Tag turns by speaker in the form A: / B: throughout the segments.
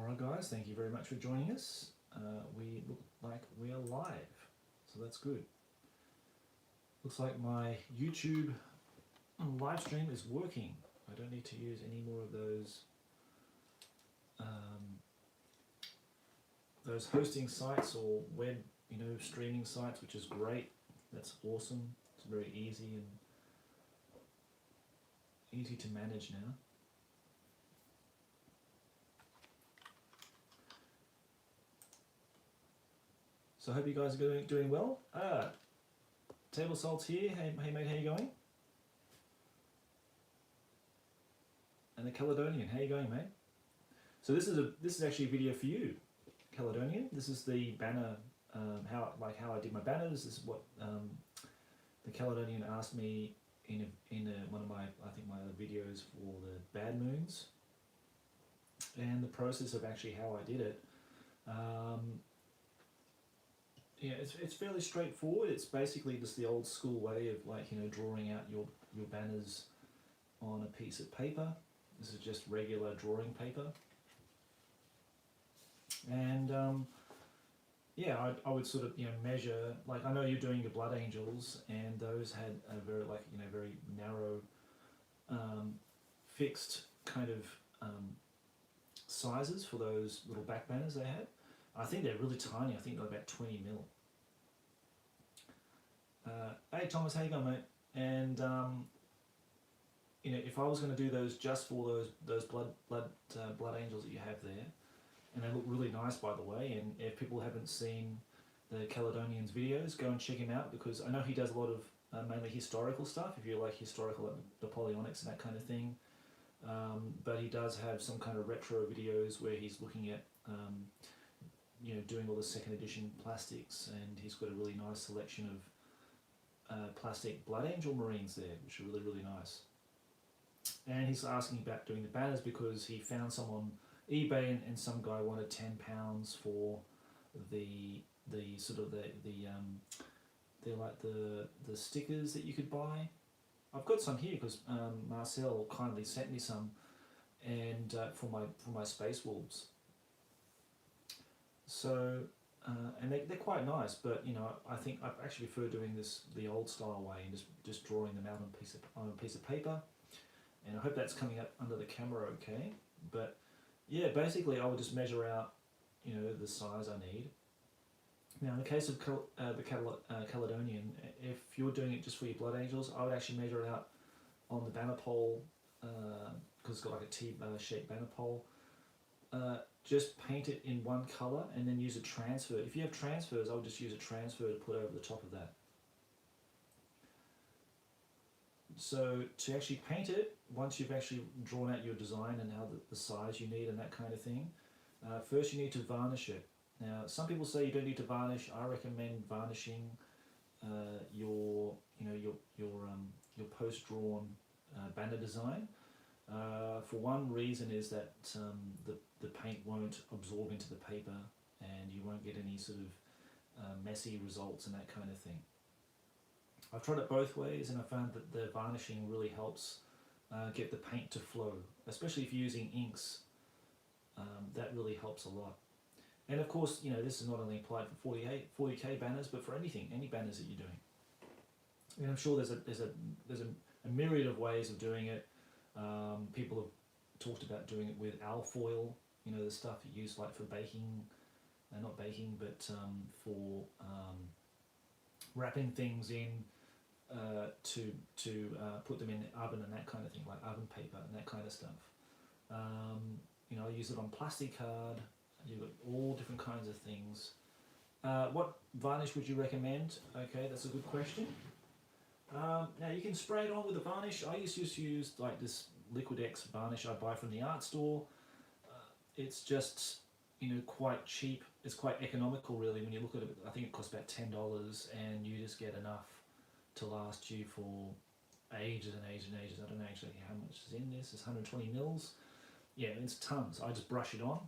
A: Alright guys, thank you very much for joining us. We look like we are live, so that's good. Looks like my YouTube live stream is working. I don't need to use any more of those hosting sites or web, streaming sites, which is great. That's awesome. It's very easy to manage now. So I hope you guys are doing well. Table Salt's here. Hey mate, how you going? And the Caledonian, how you going, mate? So this is actually a video for you, Caledonian. This is the banner, how I did my banners. This is what the Caledonian asked me in one of my other videos for the bad moons, and the process of actually how I did it. Yeah, it's fairly straightforward. It's basically just the old school way of drawing out your banners on a piece of paper. This is just regular drawing paper. And yeah, I would sort of measure, like I know you're doing your blood angels, and those had a very very narrow fixed kind of sizes for those little back banners they had. I think they're really tiny. I think they're about 20 mil. Hey Thomas, how you going, mate? And if I was going to do those just for those blood angels that you have there, and they look really nice, by the way. And if people haven't seen the Caledonian's videos, go and check him out, because I know he does a lot of mainly historical stuff. If you like historical Napoleonics and that kind of thing, but he does have some kind of retro videos where he's looking at doing all the second edition plastics, and he's got a really nice selection of plastic blood angel marines there, which are really nice. And he's asking about doing the banners because he found some on eBay, and some guy wanted £10 for the stickers that you could buy. I've got some here because Marcel kindly sent me some, and for my Space Wolves. So and they're quite nice, but I think I actually prefer doing this the old style way, and just drawing them out on a piece of paper. And I hope that's coming up under the camera okay. But yeah, basically I would just measure out the size I need. Now in the case of the Caledonian, if you're doing it just for your blood angels, I would actually measure it out on the banner pole, because it's got like a T-shaped banner pole. Just paint it in one colour and then use a transfer. If you have transfers, I would just use a transfer to put over the top of that. So to actually paint it, once you've actually drawn out your design and how the size you need and that kind of thing, first you need to varnish it. Now some people say you don't need to varnish. I recommend varnishing your post-drawn banner design. For one reason is that the paint won't absorb into the paper, and you won't get any sort of messy results and that kind of thing. I've tried it both ways, and I found that the varnishing really helps get the paint to flow, especially if you're using inks. That really helps a lot. And of course, this is not only applied for 40K banners, but for any banners that you're doing. And I'm sure there's a myriad of ways of doing it. People have talked about doing it with alfoil, the stuff you use like for baking, not baking, but for wrapping things in, to put them in the oven and that kind of thing, like oven paper and that kind of stuff. I use it on plastic card. You've got all different kinds of things. What varnish would you recommend? Okay, that's a good question. Now you can spray it on with a varnish. I used to use like this Liquid-X varnish I buy from the art store. It's just quite cheap. It's quite economical really when you look at it. I think it costs about $10, and you just get enough to last you for ages and ages and ages. I don't know actually how much is in this. It's 120 mils. Yeah, it's tons. I just brush it on.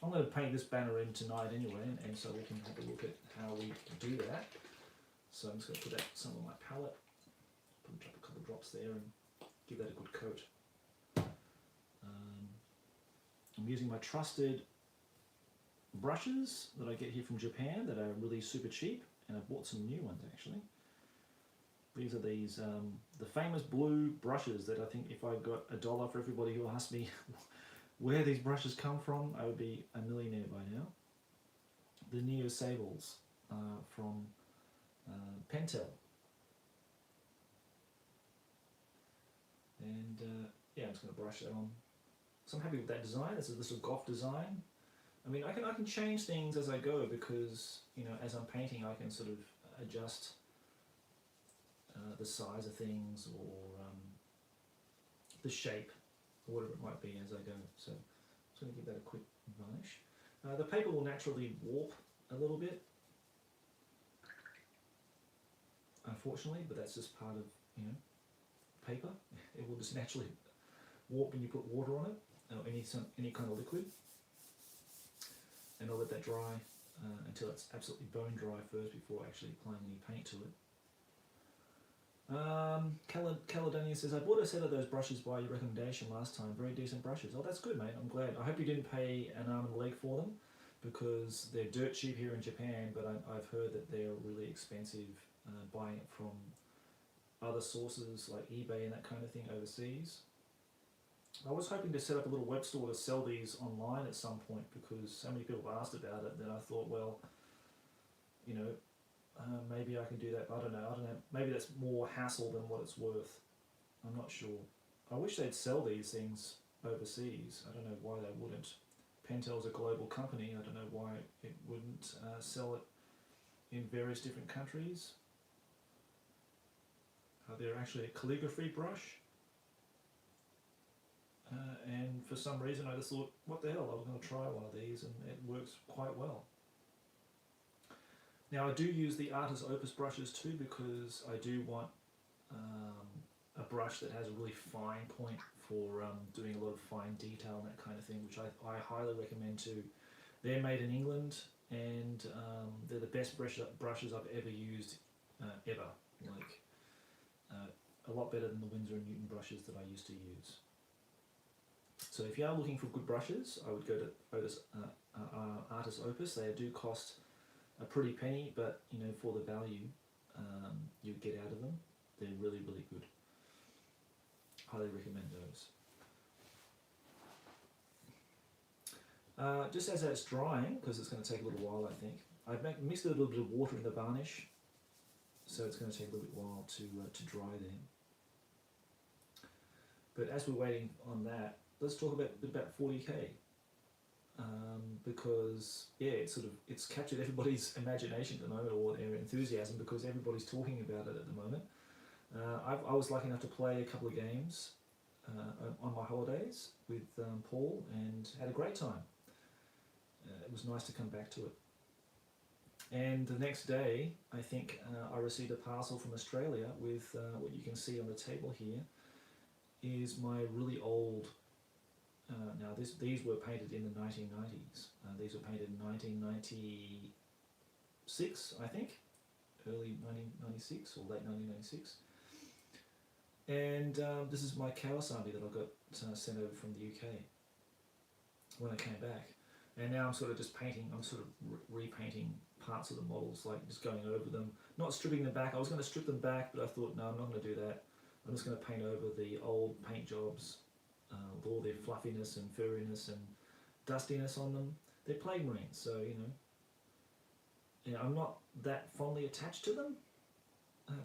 A: I'm going to paint this banner in tonight anyway, and so we can have a look at how we do that. So I'm just going to put some on my palette, drop a couple of drops there, and give that a good coat. I'm using my trusted brushes that I get here from Japan that are really super cheap, and I bought some new ones actually. These are the famous blue brushes that I think if I got $1 for everybody who asked me where these brushes come from, I would be a millionaire by now. The Neo Sables from Pentel. And yeah, I'm just going to brush that on. So I'm happy with that design. This is a golf design. I mean, I can change things as I go because, you know, as I'm painting, I can sort of adjust the size of things or the shape or whatever it might be as I go. So I'm just going to give that a quick varnish. The paper will naturally warp a little bit, unfortunately, but that's just part of, you know, paper. It will just naturally warp when you put water on it or any kind of liquid. And I'll let that dry until it's absolutely bone dry first before actually applying any paint to it. Caledonia says, I bought a set of those brushes by your recommendation last time. Very decent brushes. Oh, that's good, mate. I'm glad. I hope you didn't pay an arm and a leg for them because they're dirt cheap here in Japan, but I've heard that they're really expensive buying it from other sources like eBay and that kind of thing overseas. I was hoping to set up a little web store to sell these online at some point because so many people have asked about it that I thought, well, you know, maybe I can do that. I don't know. Maybe that's more hassle than what it's worth. I'm not sure. I wish they'd sell these things overseas. I don't know why they wouldn't. Pentel's a global company. I don't know why it wouldn't sell it in various different countries. They're actually a calligraphy brush. And for some reason I just thought, what the hell, I was going to try one of these and it works quite well. Now I do use the Artis Opus brushes too because I do want a brush that has a really fine point for doing a lot of fine detail and that kind of thing, which I highly recommend too. They're made in England and they're the best brushes I've ever used ever. Like a lot better than the Winsor & Newton brushes that I used to use. So if you are looking for good brushes, I would go to Artis Opus. They do cost a pretty penny, but you know, for the value you get out of them, they're really, really good. Highly recommend those. Just as it's drying, because it's going to take a little while, I think, I've mixed a little bit of water in the varnish, so it's going to take a little bit while to dry then. But as we're waiting on that, let's talk a bit about 40K. Because yeah, it's captured everybody's imagination at the moment, or their enthusiasm, because everybody's talking about it at the moment. I was lucky enough to play a couple of games on my holidays with Paul and had a great time. It was nice to come back to it. And the next day, I think I received a parcel from Australia with what you can see on the table here is my really old. Now these were painted in the 1990s. These were painted in 1996, I think, early 1996 or late 1996. And this is my Kawasaki that I got sent over from the UK when I came back. And now I'm sort of just painting. I'm sort of repainting parts of the models, like just going over them, not stripping them back. I was going to strip them back, but I thought, no, I'm not going to do that. I'm just going to paint over the old paint jobs. With all their fluffiness and furriness and dustiness on them. They're plague marines, so you know, I'm not that fondly attached to them,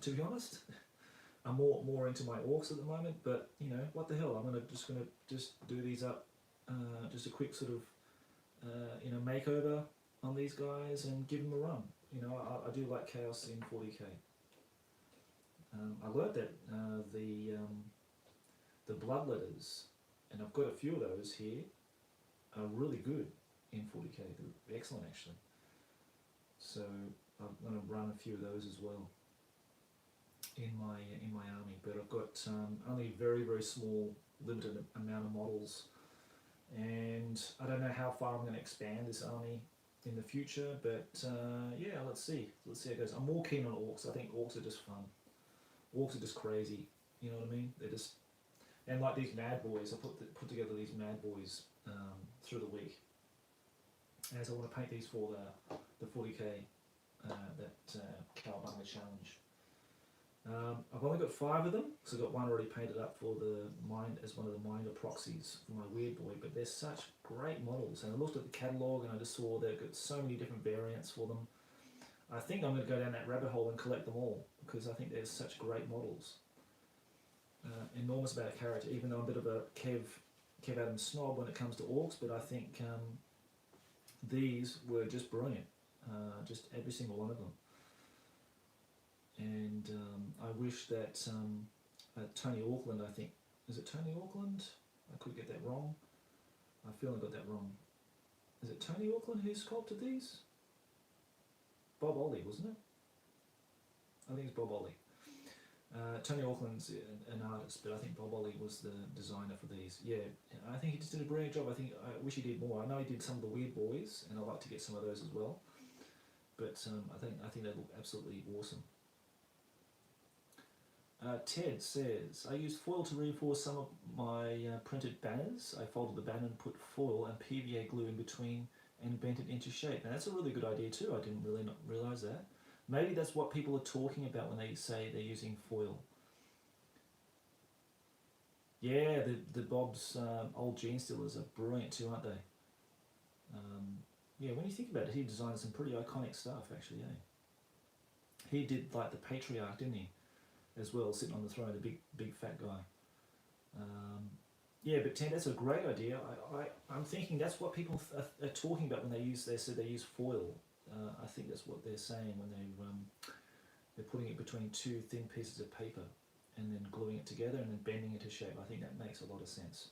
A: to be honest. I'm more into my orcs at the moment, but you know, what the hell, I'm just gonna do these up, just a quick sort of you know, makeover on these guys and give them a run. You know, I do like chaos in 40K. I learned that the bloodletters, and I've got a few of those here, are really good in 40K. They're excellent actually. So I'm going to run a few of those as well in my army. But I've got only a very, very small, limited amount of models, and I don't know how far I'm going to expand this army in the future. But yeah, let's see how it goes. I'm more keen on orcs. I think orcs are just fun. Orcs are just crazy. You know what I mean? They're just. And like these Mad Boys, I put together these Mad Boys through the week, as I want to paint these for the 40k Cowabunga challenge. I've only got 5 of them, because I've got one already painted up for the mind as one of the Minder proxies for my Weird Boy, but they're such great models. And I looked at the catalogue and I just saw they've got so many different variants for them. I think I'm going to go down that rabbit hole and collect them all, because I think they're such great models. Enormous amount of character, even though I'm a bit of a Kev Adams snob when it comes to orcs, but I think these were just brilliant, just every single one of them. And I wish that Tony Auckland, I think, is it Tony Auckland? I could get that wrong. I feel I got that wrong. Is it Tony Auckland who sculpted these? Bob Ollie, wasn't it? I think it's Bob Ollie. Tony Auckland's an artist, but I think Bob Ollie was the designer for these. Yeah, I think he just did a brilliant job. I wish he did more. I know he did some of the Weird Boys, and I'd like to get some of those as well. But I think they look absolutely awesome. Ted says, I used foil to reinforce some of my printed banners. I folded the banner and put foil and PVA glue in between and bent it into shape. Now that's a really good idea too. I didn't really not realise that. Maybe that's what people are talking about when they say they're using foil. Yeah, the Bob's old gene stealers are brilliant too, aren't they? Yeah, when you think about it, he designed some pretty iconic stuff actually, eh? He did like the Patriarch, didn't he? As well, sitting on the throne, the big fat guy. Yeah, but Ted, that's a great idea. I'm thinking that's what people are talking about when they said they use foil. I think that's what they're saying when they're putting it between 2 thin pieces of paper and then gluing it together and then bending it to shape. I think that makes a lot of sense.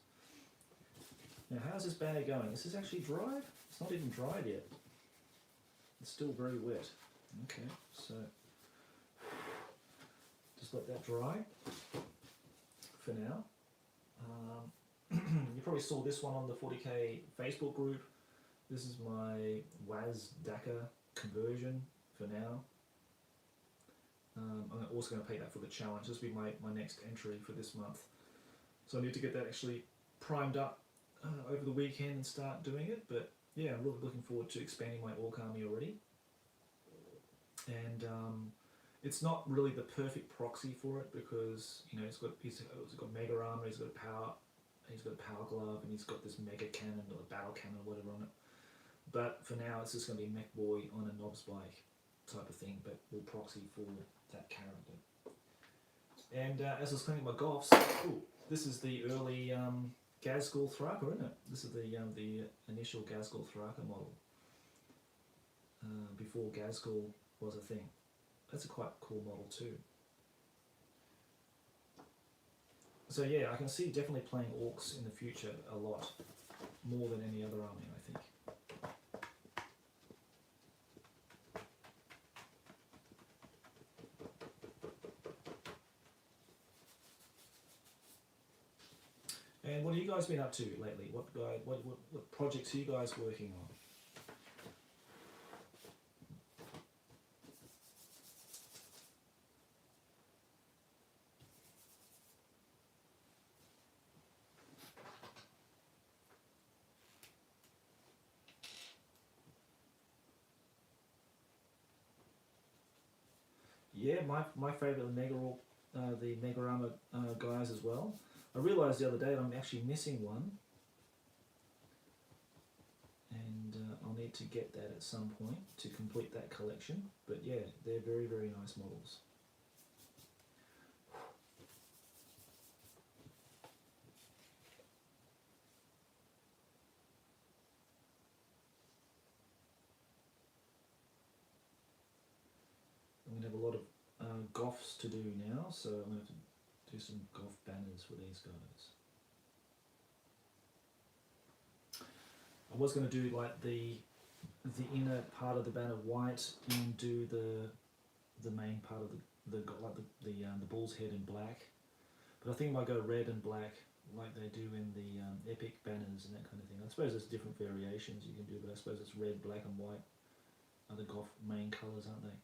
A: Now, how's this banner going? Is this actually dried? It's not even dried yet. It's still very wet. Okay, so just let that dry for now. You probably saw this one on the 40k Facebook group. This is my WAS DACA conversion for now. I'm also going to paint that for the challenge. This will be my next entry for this month. So I need to get that actually primed up over the weekend and start doing it. But yeah, I'm really looking forward to expanding my orc army already. And it's not really the perfect proxy for it because it's got mega armor, he's got a power glove, and he's got this mega cannon or a battle cannon or whatever on it. But for now, it's just going to be Mech Boy on a knobs bike type of thing, but we'll proxy for that character. And as I was cleaning my goffs, this is the early Gazgul Thraka, isn't it? This is the initial Gazgul Thraka model before Gazgul was a thing. That's a quite cool model too. So yeah, I can see definitely playing orcs in the future a lot, more than any other army, I think. And what have you guys been up to lately? What projects are you guys working on? Yeah, my favourite the Mega Armor guys as well. I realised the other day that I'm actually missing one, and I'll need to get that at some point to complete that collection. But yeah, they're very, very nice models. I'm going to have a lot of goffs to do now, so I'm going to have to do some goff banners for these guys. I was going to do like the inner part of the banner white and do the main part of the bull's head in black, but I think I might go red and black like they do in the epic banners and that kind of thing. I suppose there's different variations you can do, but I suppose it's red, black and white are the goff main colours, aren't they?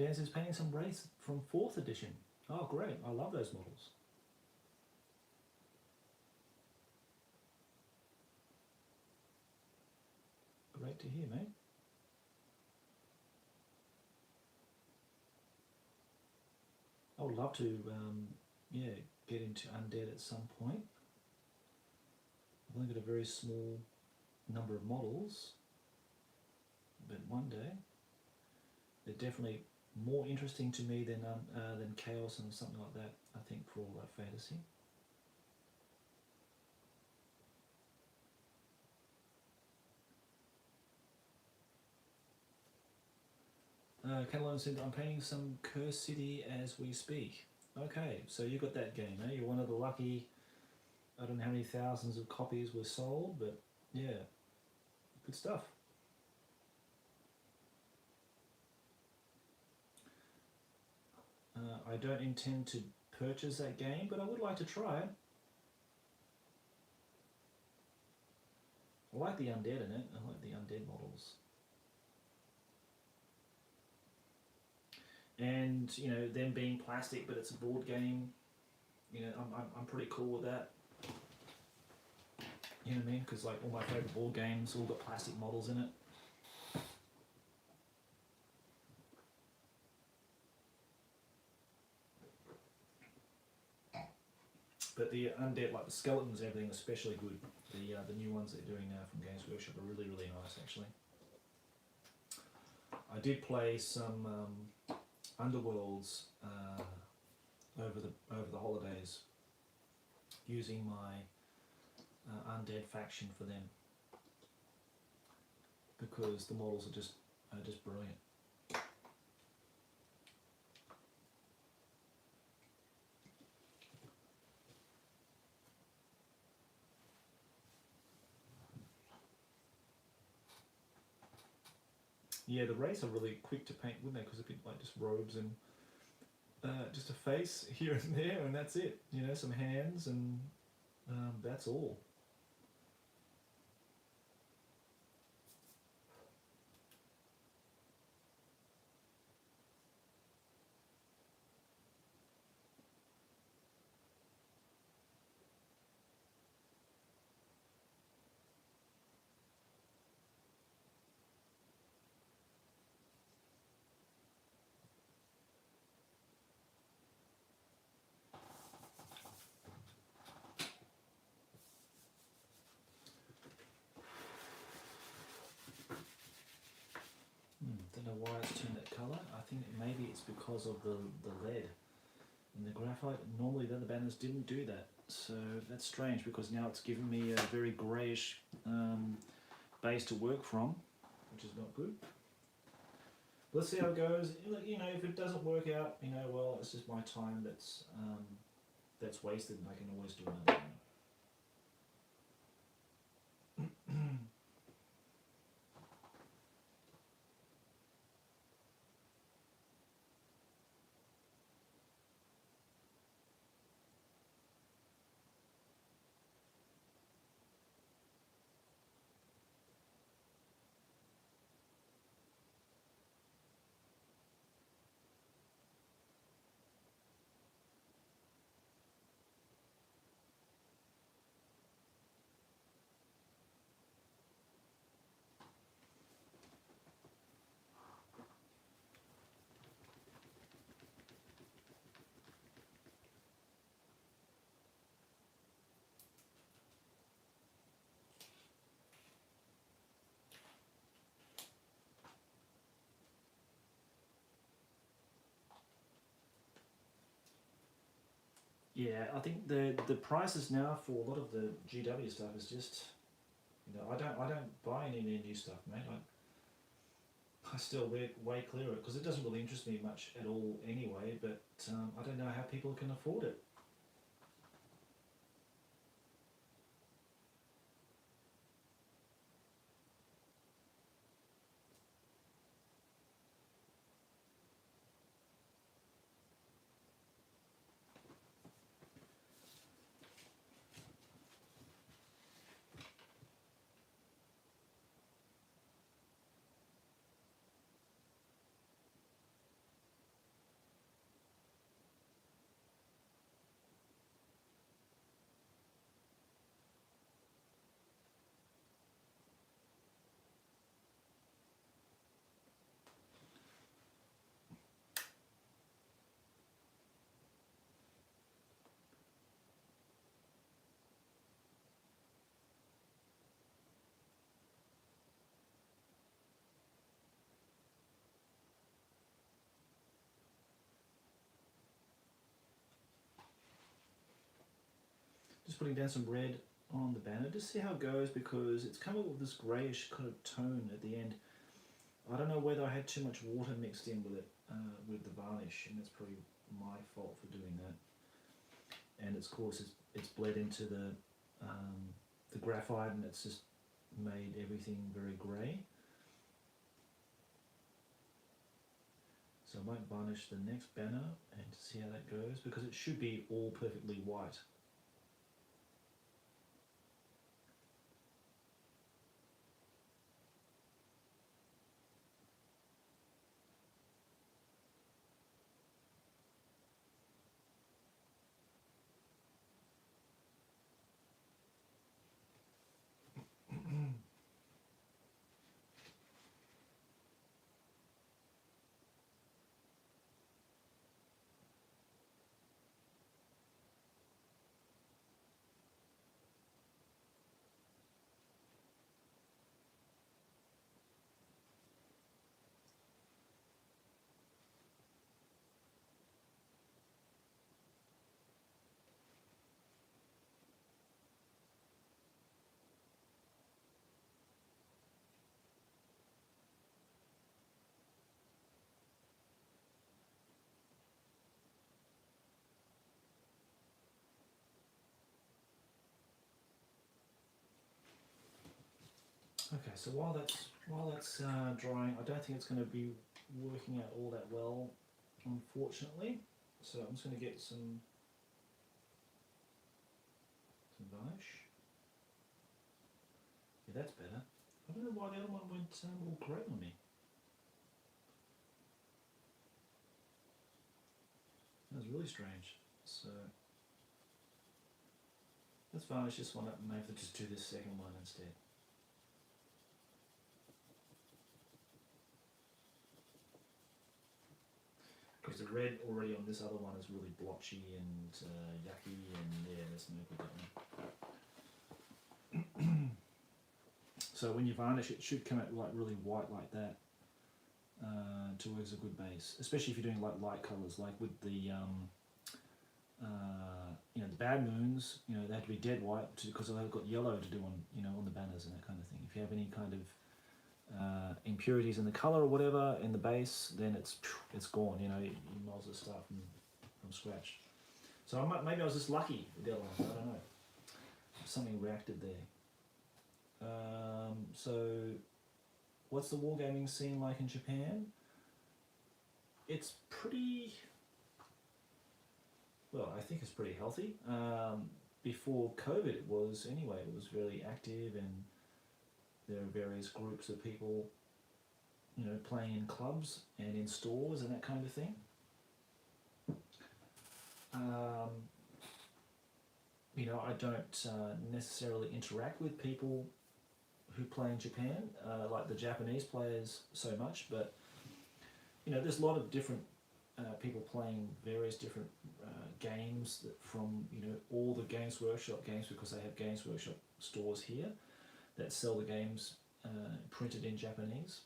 A: Dan says painting some race from 4th edition. Oh, great. I love those models. Great to hear, mate. I would love to, yeah, get into undead at some point. I've only got a very small number of models, but one day they're definitely more interesting to me than chaos and something like that. I think for all that fantasy. Catalan said, I'm painting some Cursed City as we speak. Okay, so you got that game, eh? You're one of the lucky, I don't know how many thousands of copies were sold, but yeah, good stuff. I don't intend to purchase that game, but I would like to try it. I like the undead in it. I like the undead models. And, you know, them being plastic, but it's a board game, you know, I'm pretty cool with that. You know what I mean? Because, like, all my favourite board games all got plastic models in it. But the undead, like the skeletons and everything, are especially good. The new ones they're doing now from Games Workshop are really, really nice, actually. I did play some Underworlds over the holidays, using my undead faction for them, because the models are just brilliant. Yeah, the race are really quick to paint, wouldn't they? Because it'd be like just robes and just a face here and there, and that's it. You know, some hands, and that's all. Don't know why it's turned that colour. I think maybe it's because of the lead and the graphite. Normally the other banners didn't do that, so that's strange, because now it's given me a very greyish base to work from, which is not good. Let's see how it goes. You know, if it doesn't work out, you know, well, it's just my time that's wasted, and I can always do another one. Yeah, I think the prices now for a lot of the GW stuff is just, you know, I don't buy any new stuff, mate. I still way clear it, because it doesn't really interest me much at all anyway. But I don't know how people can afford it. putting down some red on the banner, just see how it goes, because it's come up with this greyish kind of tone at the end. I don't know whether I had too much water mixed in with it, with the varnish, and that's probably my fault for doing that. And of course it's bled into the graphite, and it's just made everything very grey. So I might varnish the next banner and see how that goes, because it should be all perfectly white. Okay, so while that's drying, I don't think it's going to be working out all that well, unfortunately. So I'm just going to get some varnish. Yeah, that's better. I don't know why the other one went all grey on me. That was really strange. So let's varnish this one up and maybe just do this second one instead. Because the red already on this other one is really blotchy and yucky, and yeah, that's no good, that one. So when you varnish, it should come out like really white like that, towards a good base. Especially if you're doing like light colours, like with the you know, the bad moons. You know, they have to be dead white because they've got yellow to do on, you know, on the banners and that kind of thing. If you have any kind of impurities in the colour or whatever in the base, then it's gone. You know, you might as well start from scratch. So maybe I was just lucky with the other one. I don't know. Something reacted there. So, what's the wargaming scene like in Japan? It's pretty. Well, I think it's pretty healthy. Before COVID, it was anyway. It was really active, and there are various groups of people, you know, playing in clubs and in stores and that kind of thing. You know, I don't necessarily interact with people who play in Japan, like the Japanese players so much, but you know, there's a lot of different people playing various different games from, you know, all the Games Workshop games, because they have Games Workshop stores here that sell the games printed in Japanese.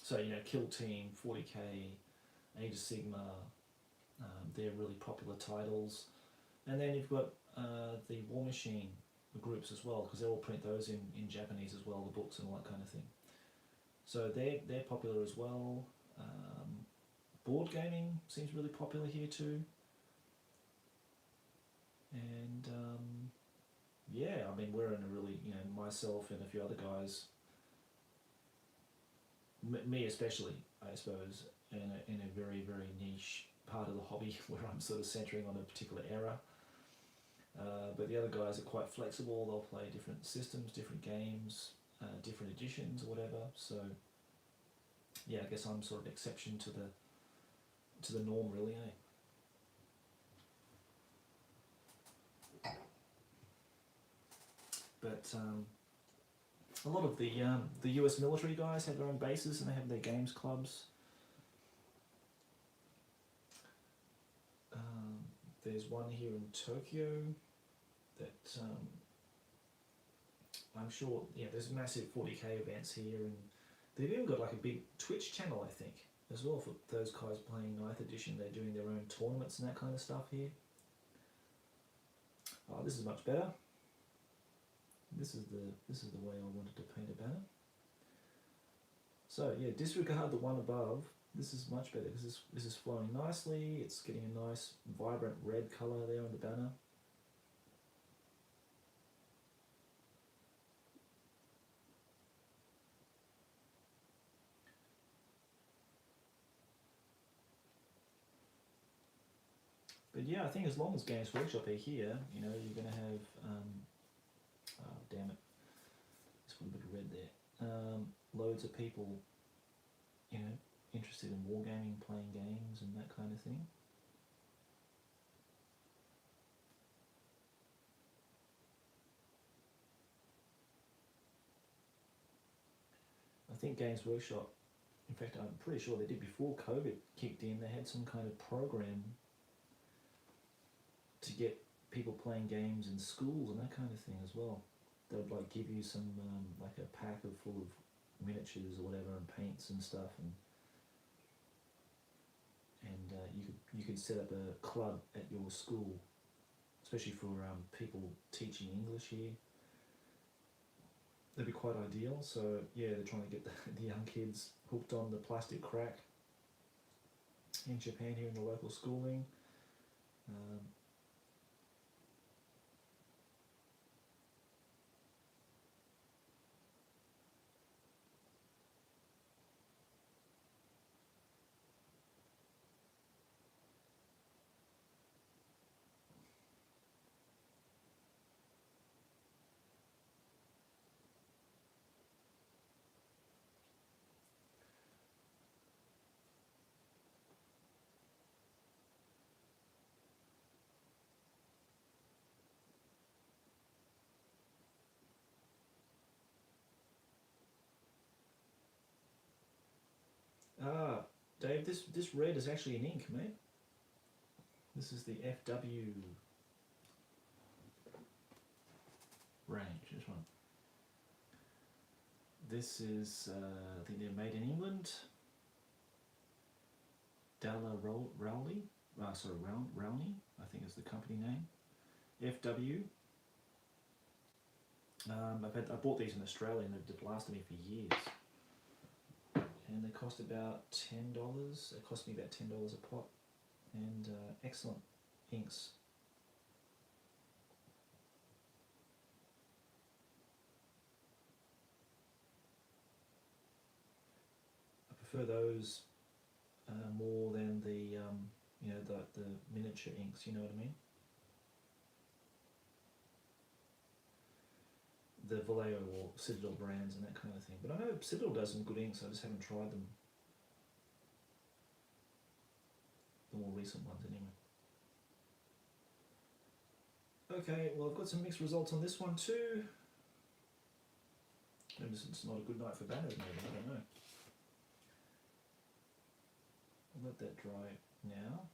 A: So, you know, Kill Team, 40k, Age of Sigma, they're really popular titles. And then you've got the War Machine groups as well, because they all print those in Japanese as well, the books and all that kind of thing. So they're popular as well. Board gaming seems really popular here too. And yeah, I mean, we're in a really, you know, myself and a few other guys, me especially, I suppose, in a very, very niche part of the hobby where I'm sort of centering on a particular era. But the other guys are quite flexible. They'll play different systems, different games, different editions or whatever. So yeah, I guess I'm sort of exception to the norm, really, eh? But a lot of the US military guys have their own bases and they have their games clubs. There's one here in Tokyo that I'm sure, yeah, there's massive 40k events here, and they've even got like a big Twitch channel, I think, as well, for those guys playing 9th edition. They're doing their own tournaments and that kind of stuff here. Oh, this is much better. This is the way I wanted to paint a banner. So yeah, disregard the one above. This is much better because this is flowing nicely. It's getting a nice vibrant red colour there on the banner. But yeah, I think as long as Games Workshop are here, you know, you're going to have, oh damn it, just put a bit of red there, loads of people, you know, interested in wargaming, playing games and that kind of thing. I think Games Workshop, in fact I'm pretty sure they did before COVID kicked in, they had some kind of program to get people playing games in schools and that kind of thing as well. They would like give you some like a pack of full of miniatures or whatever and paints and stuff, and you could set up a club at your school, especially for people teaching English here. That'd be quite ideal. So yeah, they're trying to get the young kids hooked on the plastic crack in Japan here in the local schooling. Ah, Dave, this red is actually an ink, mate. This is the FW range, this one. This is, I think they're made in England. Dalla Rowley, Rowney, I think is the company name. FW. I bought these in Australia and they've lasted me for years. And they cost about $10. It cost me about $10 a pot. And excellent inks. I prefer those more than the you know, the miniature inks. You know what I mean? The Vallejo or Citadel brands and that kind of thing. But I know Citadel does some good inks. I just haven't tried them. The more recent ones, anyway. Okay, well I've got some mixed results on this one too. Maybe it's not a good night for banners, maybe, I don't know. I'll let that dry now.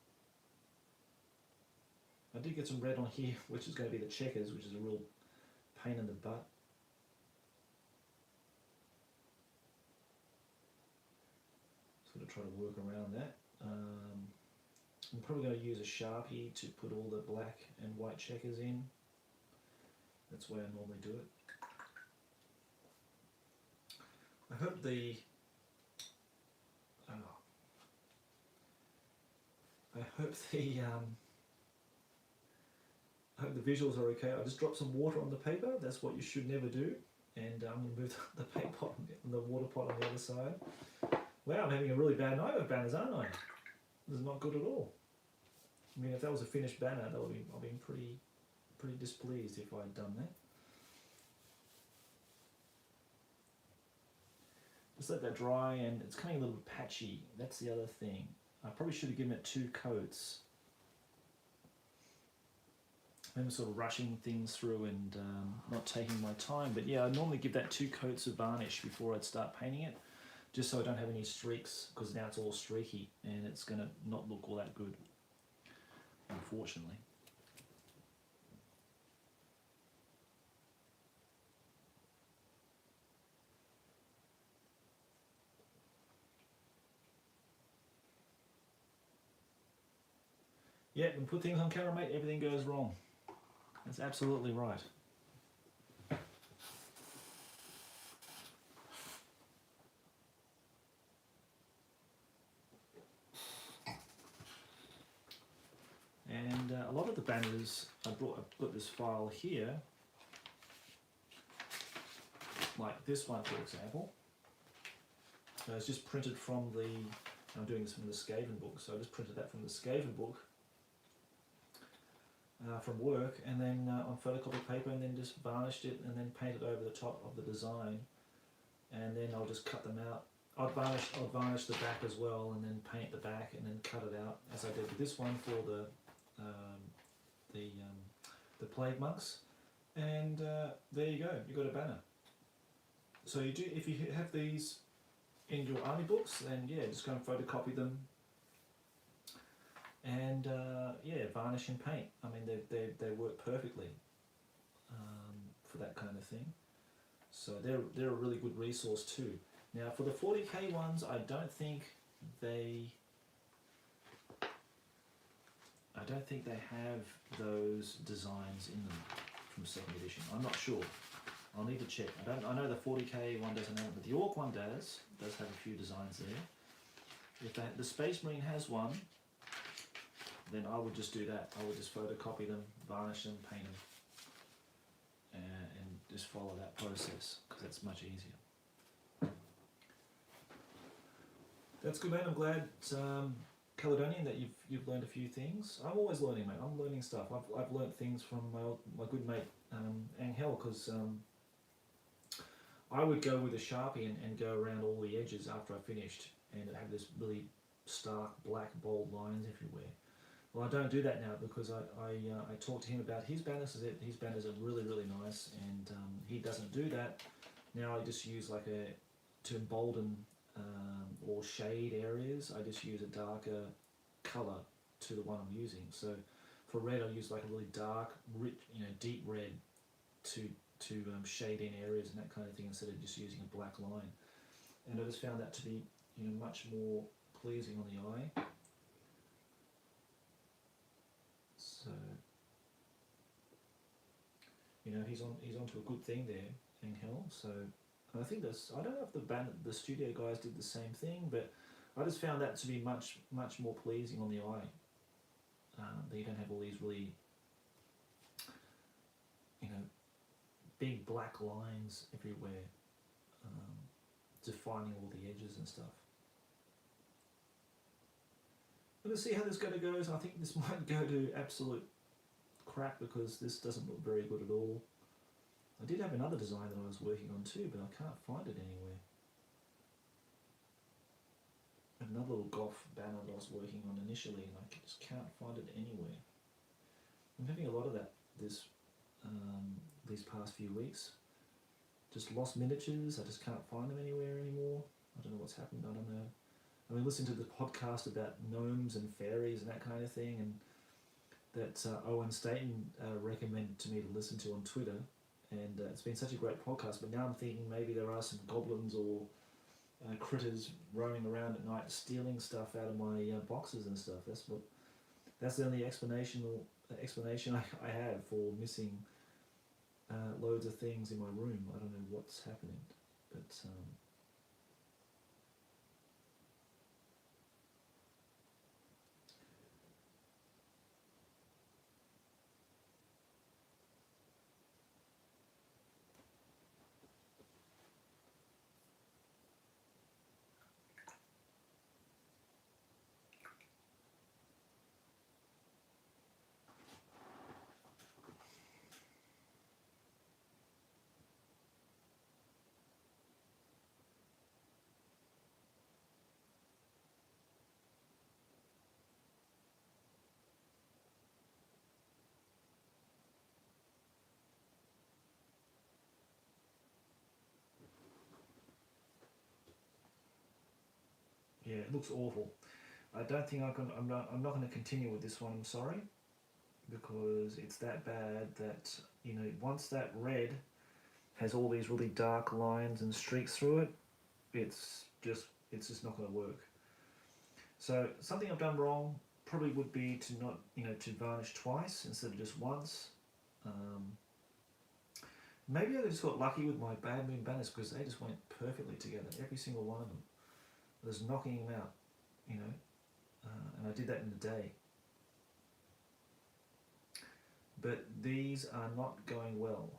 A: I did get some red on here, which is going to be the checkers, which is a real pain in the butt. Sort of try to work around that. I'm probably going to use a Sharpie to put all the black and white checkers in. That's the way I normally do it. I hope the visuals are okay. I just dropped some water on the paper. That's what you should never do. And I'm going to move the paint pot and the water pot on the other side. Wow, I'm having a really bad night with banners, aren't I? This is not good at all. I mean, if that was a finished banner, I'd been pretty displeased if I'd done that. Just let that dry, and it's coming a little bit patchy. That's the other thing. I probably should have given it 2 coats. I'm sort of rushing things through and not taking my time. But yeah, I normally give that 2 coats of varnish before I'd start painting it, just so I don't have any streaks, because now it's all streaky and it's going to not look all that good, unfortunately. Yeah, when you put things on camera, mate, everything goes wrong. That's absolutely right. And a lot of the banners, I've got this file here, like this one for example. It's just printed from the, I'm doing this from the Skaven book, so I just printed that from the Skaven book from work, and then on photocopied paper, and then just varnished it and then painted over the top of the design, and then I'll just cut them out. I'd varnish the back as well, and then paint the back, and then cut it out, as I did with this one for the plague monks, and there you go. You got a banner. So you do, if you have these in your army books, then yeah, just go and photocopy them, and yeah, varnish and paint. I mean, they work perfectly for that kind of thing. So they're a really good resource too. Now for the 40k ones, I don't think they have those designs in them from 2nd edition. I'm not sure. I'll need to check. I know the 40k one doesn't have it, but the Orc one does have a few designs there. If the Space Marine has one, then I would just do that. I would just photocopy them, varnish them, paint them, and just follow that process, because that's much easier. That's good, man. I'm glad, Caledonian, that you've learned a few things. I'm always learning, mate. I'm learning stuff. I've learned things from my good mate Angel, because I would go with a Sharpie and go around all the edges after I finished, and it had this really stark black bold lines everywhere. Well, I don't do that now, because I talked to him about his banners. His banners are really, really nice, and he doesn't do that. Now I just use to embolden or shade areas, I just use a darker colour to the one I'm using. So for red, I use like a really dark, rich, deep red to shade in areas and that kind of thing, instead of just using a black line. And I just found that to be much more pleasing on the eye. So he's onto a good thing there, Angel. So I think I don't know if the studio guys did the same thing, but I just found that to be much more pleasing on the eye. That you don't have all these really big black lines everywhere, defining all the edges and stuff. But let's see how this goes. I think this might go to absolute crap, because this doesn't look very good at all. I did have another design that I was working on too, but I can't find it anywhere. Another little golf banner that I was working on initially, and I just can't find it anywhere. I'm having a lot of that these past few weeks. Just lost miniatures. I just can't find them anywhere anymore. I don't know what's happened. I don't know. I mean, listening to the podcast about gnomes and fairies and that kind of thing, and that Owen Staten recommended to me to listen to on Twitter, and it's been such a great podcast. But now I'm thinking maybe there are some goblins or critters roaming around at night stealing stuff out of my boxes and stuff. That's the only explanation I have for missing loads of things in my room. I don't know what's happening, but yeah, it looks awful. I don't think I'm not going to continue with this one. I'm sorry, because it's that bad that once that red has all these really dark lines and streaks through it, it's just not going to work. So something I've done wrong probably would be to not to varnish twice instead of just once. Maybe I just got lucky with my bad moon banners because they just went perfectly together, every single one of them. I was knocking them out, you know, and I did that in a day. But these are not going well.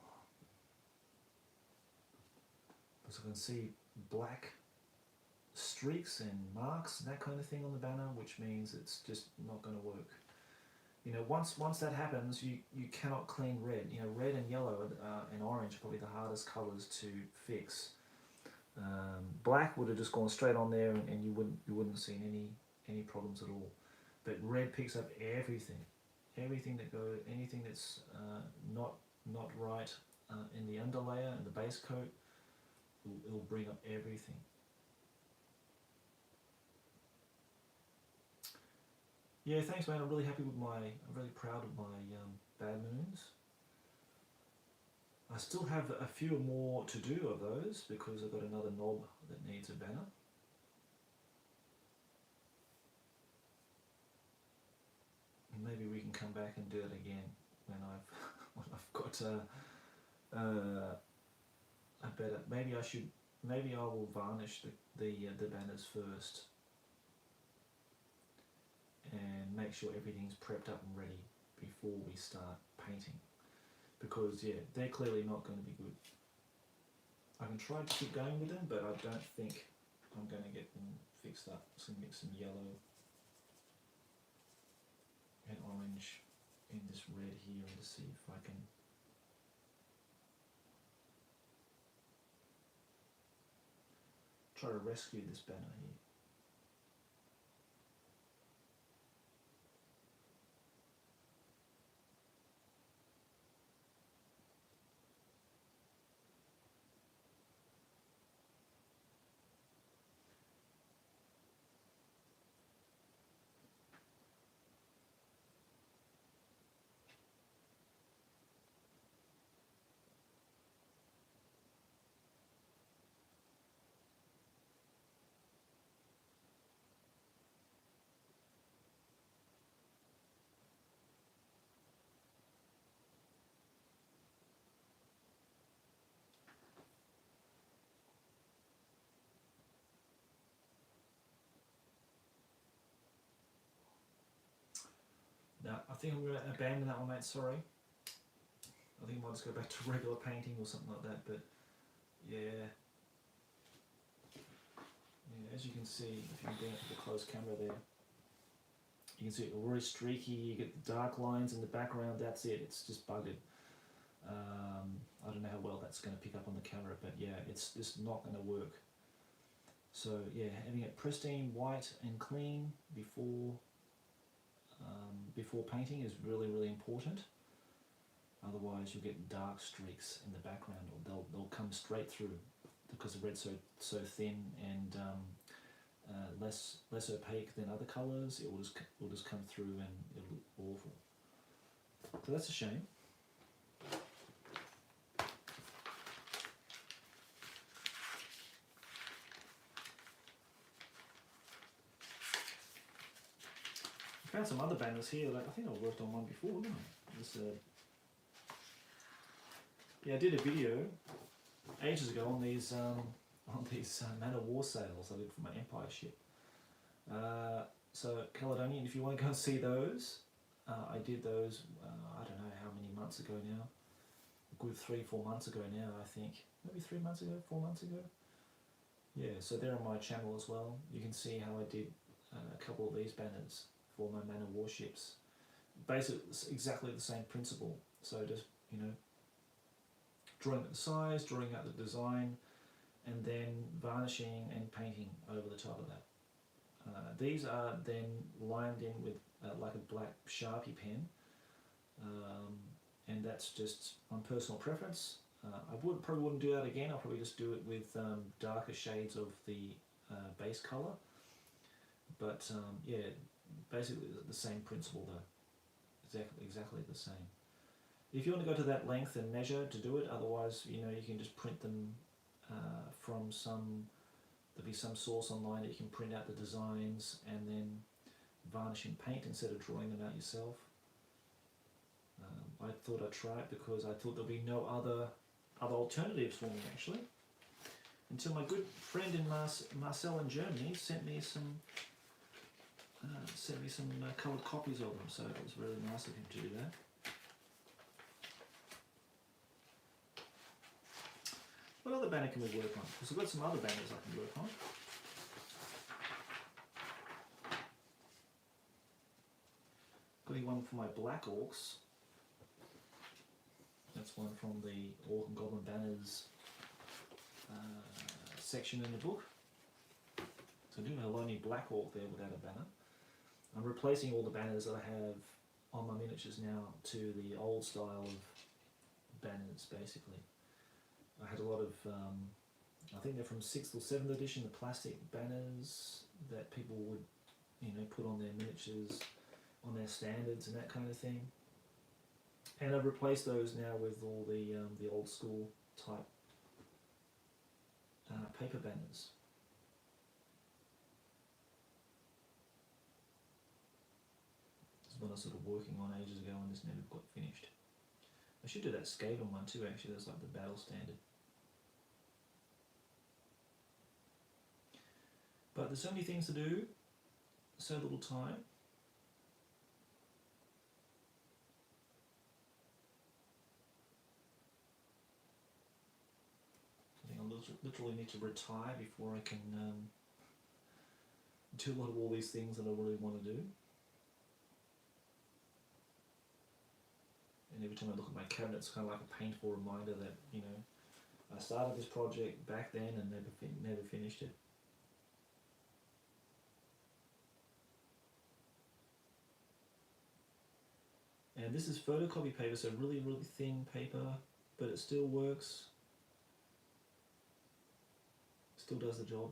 A: As I can see black streaks and marks and that kind of thing on the banner, which means it's just not going to work. You know, once that happens, you cannot clean red. You know, red and yellow and orange are probably the hardest colours to fix. Black would have just gone straight on there, and you wouldn't see any problems at all. But red picks up everything that goes, anything that's not right in the underlayer and the base coat. It'll bring up everything. Yeah, thanks, man. I'm really happy with I'm really proud of my bad moons. I still have a few more to do of those because I've got another knob that needs a banner. And maybe we can come back and do it again when I've got a better. Maybe I will varnish the banners first and make sure everything's prepped up and ready before we start painting, because yeah, they're clearly not going to be good. I can try to keep going with them, but I don't think I'm going to get them fixed up. I'm just going to mix some yellow and orange in this red here and to see if I can try to rescue this banner here. Now, I think I'm going to abandon that one, mate, sorry. I think I might just go back to regular painting or something like that, but yeah. Yeah, as you can see, if you can bring it to the close camera there, you can see it's very streaky, you get the dark lines in the background, that's it, it's just buggered. I don't know how well that's going to pick up on the camera, but yeah, it's just not going to work. So yeah, having it pristine, white and clean before painting is really, really important. Otherwise you'll get dark streaks in the background, or they'll come straight through because the red's so thin and less opaque than other colours. It will just come through and it'll look awful. So that's a shame. I found some other banners here. Like I think I worked on one before, didn't I? This, yeah, I did a video ages ago on these Man of War sales I did for my Empire ship. So Caledonian, if you want to go and see those, I did those. I don't know how many months ago now. A good 3-4 months ago now, I think. Maybe 3 months ago, 4 months ago. Yeah, so they're on my channel as well. You can see how I did a couple of these banners for my Man of War ships. Basically, it's exactly the same principle. So just, you know, drawing out the size, drawing out the design, and then varnishing and painting over the top of that. These are then lined in with like a black Sharpie pen, and that's just on personal preference. I probably wouldn't do that again. I'll probably just do it with darker shades of the base colour. But yeah, basically the same principle though, exactly the same. If you want to go to that length and measure to do it, otherwise, you know, you can just print them from there'll be some source online that you can print out the designs and then varnish and paint instead of drawing them out yourself. I thought I'd try it because I thought there'd be no other alternatives for me actually. Until my good friend in Marcel in Germany sent me some coloured copies of them, so it was really nice of him to do that. What other banner can we work on? Because I've got some other banners I can work on. Got one for my Black Orcs. That's one from the Orc and Goblin Banners section in the book. So I do have only Black Orc there without a banner. I'm replacing all the banners that I have on my miniatures now to the old style of banners, basically. I had a lot of, I think they're from 6th or 7th edition, the plastic banners that people would, put on their miniatures, on their standards and that kind of thing. And I've replaced those now with all the old school type paper banners. This is what I was sort of working on ages ago and this never got finished. I should do that Skaven one too actually, that's like the battle standard. But there's so many things to do, so little time. I think I literally need to retire before I can do a lot of all these things that I really want to do. And every time I look at my cabinet, it's kind of like a painful reminder that, I started this project back then and never finished it. And this is photocopy paper, so really, really thin paper, but it still works. Still does the job.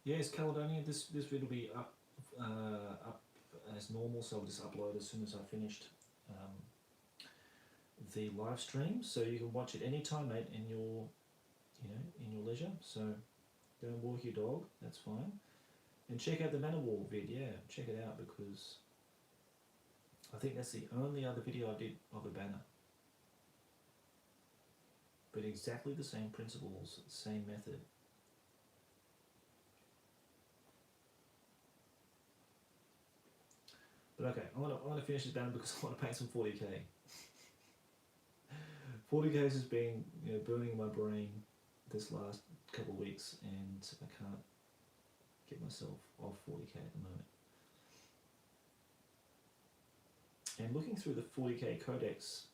A: Yes, Caledonia, this video will be up as normal, so I'll just upload as soon as I finished the live stream, so you can watch it anytime, mate, in your leisure. So don't walk your dog, that's fine. And check out the Manor Wall vid, yeah, check it out, because I think that's the only other video I did of a banner. But exactly the same principles, same method. But okay, I want to finish this banner because I want to paint some 40k. 40k has been burning my brain this last couple of weeks, and I can't get myself off 40k at the moment. And looking through the 40k codex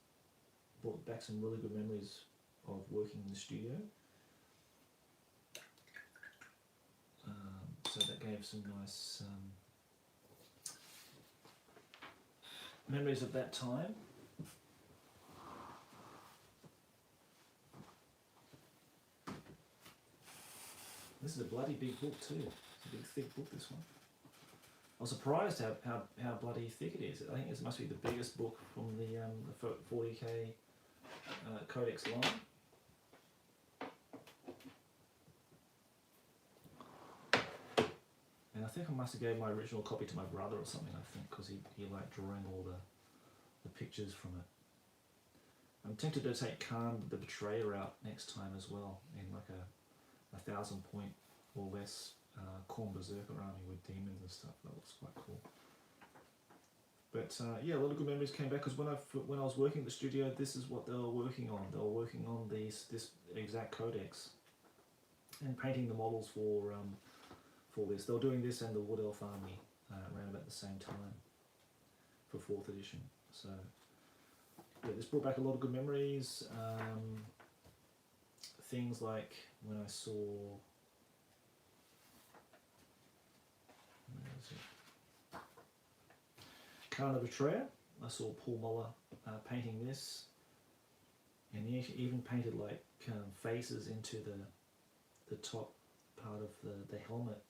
A: brought back some really good memories of working in the studio. So that gave some nice memories of that time. This is a bloody big book too. It's a big thick book, this one. I was surprised how bloody thick it is. I think this must be the biggest book from the 40k codex line. And I think I must have gave my original copy to my brother or something, I think, because he liked drawing all the pictures from it. I'm tempted to take Khan the Betrayer out next time as well, in like a 1,000 point or less Khorne Berserker army with demons and stuff. That looks quite cool. But yeah, a lot of good memories came back, because when I was working at the studio, this is what they were working on. They were working on this exact codex and painting the models for this. They were doing this and the Wood Elf army around about the same time for 4th edition. So yeah, this brought back a lot of good memories. Things like when I saw, where is it? Khan the Betrayer. I saw Paul Muller painting this. And he even painted like faces into the top part of the helmet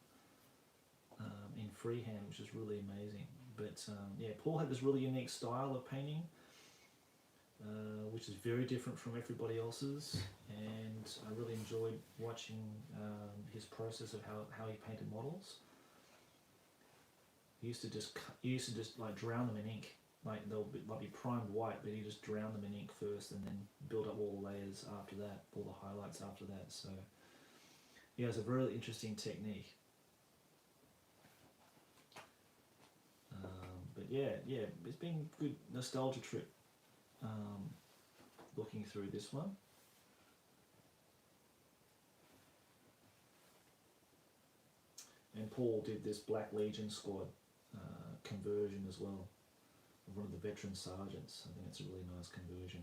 A: in freehand, which is really amazing. But yeah, Paul had this really unique style of painting, which is very different from everybody else's, and I really enjoyed watching his process of how he painted models. He used to just like drown them in ink. Like they'll be primed white, but he just drowned them in ink first, and then build up all the layers after that, all the highlights after that. So yeah, it's a very interesting technique. But yeah, it's been a good nostalgia trip looking through this one. And Paul did this Black Legion squad conversion as well, of one of the veteran sergeants. I think it's a really nice conversion.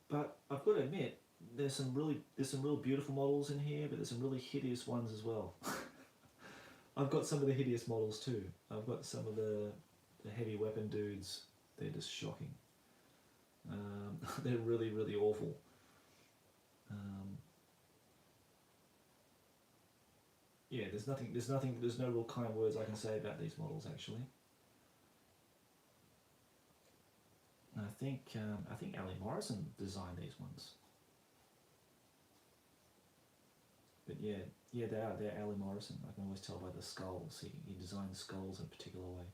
A: But I've got to admit, there's some real beautiful models in here, but there's some really hideous ones as well. I've got some of the hideous models too. I've got some of the heavy weapon dudes. They're just shocking. They're really, really awful. Yeah, there's no real kind words I can say about these models actually. I think Ali Morrison designed these ones. But yeah, they're Ali Morrison. I can always tell by the skulls. He designed the skulls in a particular way.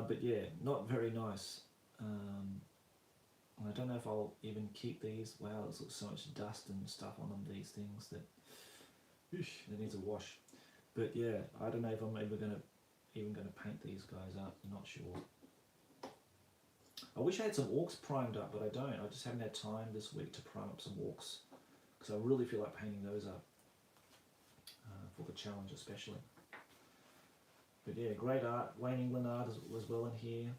A: But yeah, not very nice. I don't know if I'll even keep these. Wow, there's so much dust and stuff on them. These things that they need a wash. But yeah, I don't know if I'm even gonna paint these guys up. I'm not sure. I wish I had some orcs primed up, but I don't. I just haven't had time this week to prime up some orcs, because I really feel like painting those up for the challenge especially. But yeah, great art. Wayne England art as well in here.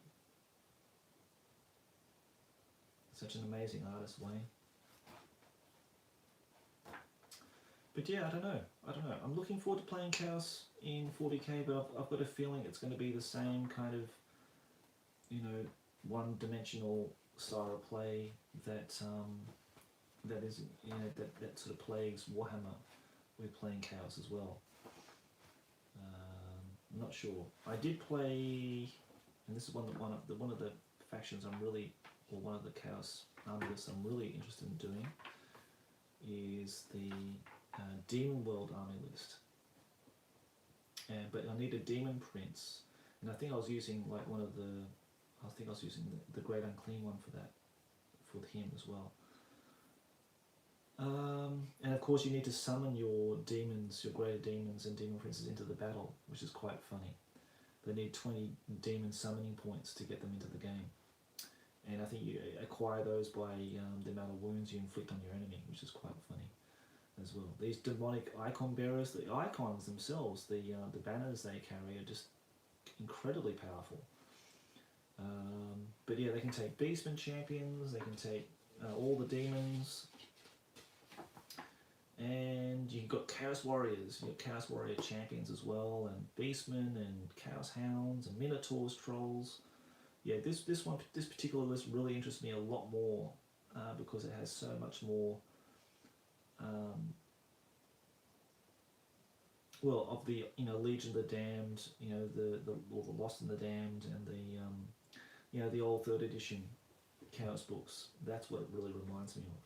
A: Such an amazing artist, Wayne. But yeah, I don't know. I'm looking forward to playing Chaos in 40k, but I've got a feeling it's going to be the same kind of, one-dimensional style of play that is, that sort of plagues Warhammer with playing Chaos as well. I'm not sure. I did play, and this is one of the factions one of the Chaos army lists I'm really interested in doing is the Demon World army list. But I need a Demon Prince, and I think I was using like the Great Unclean one for that, for him as well. And of course you need to summon your demons, your greater demons and demon princes into the battle, which is quite funny. They need 20 demon summoning points to get them into the game. And I think you acquire those by the amount of wounds you inflict on your enemy, which is quite funny as well. These demonic icon bearers, the icons themselves, the banners they carry are just incredibly powerful. But yeah, they can take Beastmen champions, they can take all the demons, and you've got Chaos Warriors, you've got Chaos Warrior champions as well, and Beastmen and Chaos Hounds and Minotaurs, Trolls. Yeah, this particular list really interests me a lot more because it has so much more. Well, of the Legion of the Damned, all the Lost and the Damned, and the old 3rd edition Chaos books. That's what it really reminds me of.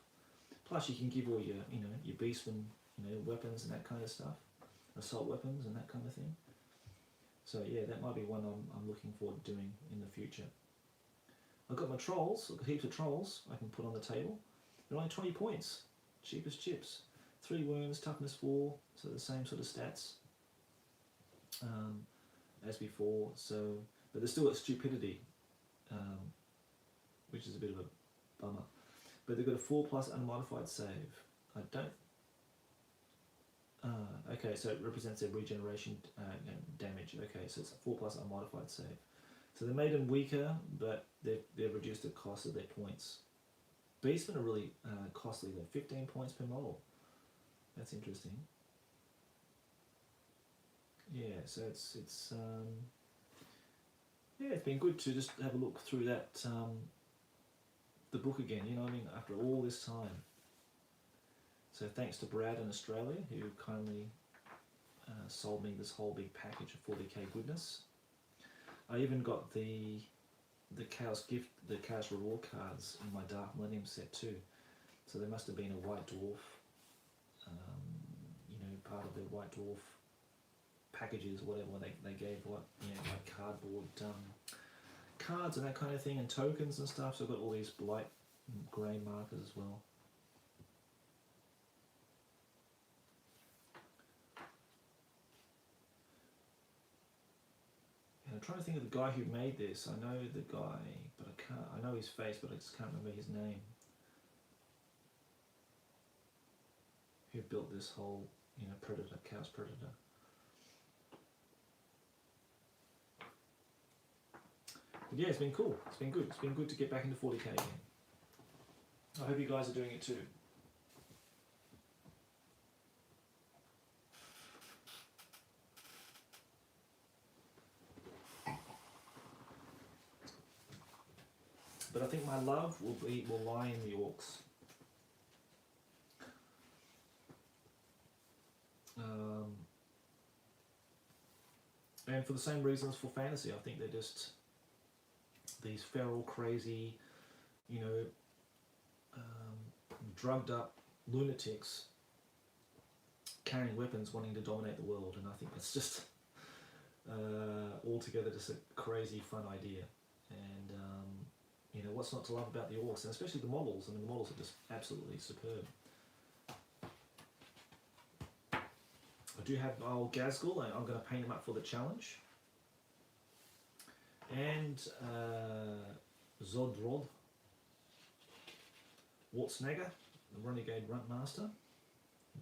A: Plus, you can give all your your Beastmen weapons and that kind of stuff, assault weapons and that kind of thing. So yeah, that might be one I'm looking forward to doing in the future. I've got my trolls. I've got heaps of trolls I can put on the table. They're only 20 points, cheap as chips. 3 wounds, toughness 4, so the same sort of stats as before. So, but they're still at stupidity, which is a bit of a bummer. But they've got a 4+ unmodified save. I don't. Okay, so it represents their regeneration damage. Okay, so it's a 4+ unmodified save. So they made them weaker, but they've reduced the cost of their points. Beastmen are really costly. They're 15 points per model. That's interesting. Yeah, so it's yeah, it's been good to just have a look through that the book again. You know what I mean? After all this time. So thanks to Brad in Australia who kindly sold me this whole big package of 40k goodness. I even got the Chaos gift, the Chaos reward cards in my Dark Millennium set too. So there must have been a White Dwarf, you know, part of the White Dwarf packages or whatever they gave, what, you know, like cardboard cards and that kind of thing, and tokens and stuff. So I've got all these light grey markers as well. And I'm trying to think of the guy who made this. I know the guy, but I can't. I know his face, but I just can't remember his name. Who built this whole, you know, Predator, Chaos Predator. But yeah, it's been cool. It's been good. It's been good to get back into 40k again. I hope you guys are doing it too. But I think my love will lie in the orcs. And for the same reasons for fantasy, I think they're just these feral, crazy, you know, drugged up lunatics carrying weapons, wanting to dominate the world. And I think that's just altogether just a crazy, fun idea. And you know, what's not to love about the orcs, and especially the models. I mean, the models are just absolutely superb. I do have my old Gazgul, and I'm going to paint him up for the challenge. And Zodrod, Wartsnagger, the Renegade Runtmaster.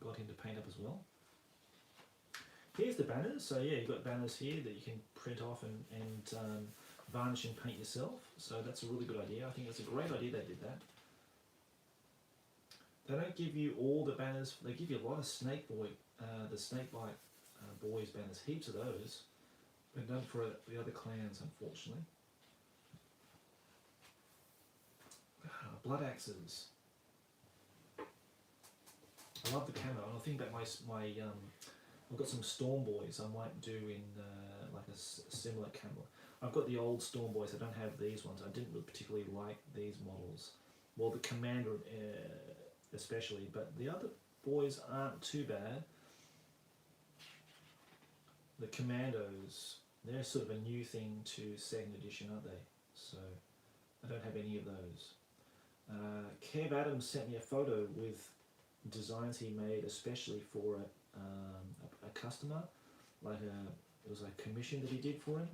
A: Got him to paint up as well. Here's the banners. So yeah, you've got banners here that you can print off and varnish and paint yourself. So that's a really good idea. I think that's a great idea they did that. They don't give you all the banners. They give you a lot of Snakebite, the Snakebite boys banners, heaps of those, but none for the other clans, unfortunately. Blood axes. I love the camo, and I think that my I've got some Storm Boys I might do in like a similar camo. I've got the old Storm Boys. I don't have these ones. I didn't really particularly like these models. Well, the Commander especially, but the other boys aren't too bad. The Commandos, they're sort of a new thing to 2nd edition, aren't they? So I don't have any of those. Kev Adams sent me a photo with designs he made especially for a customer, like it was a commission that he did for him,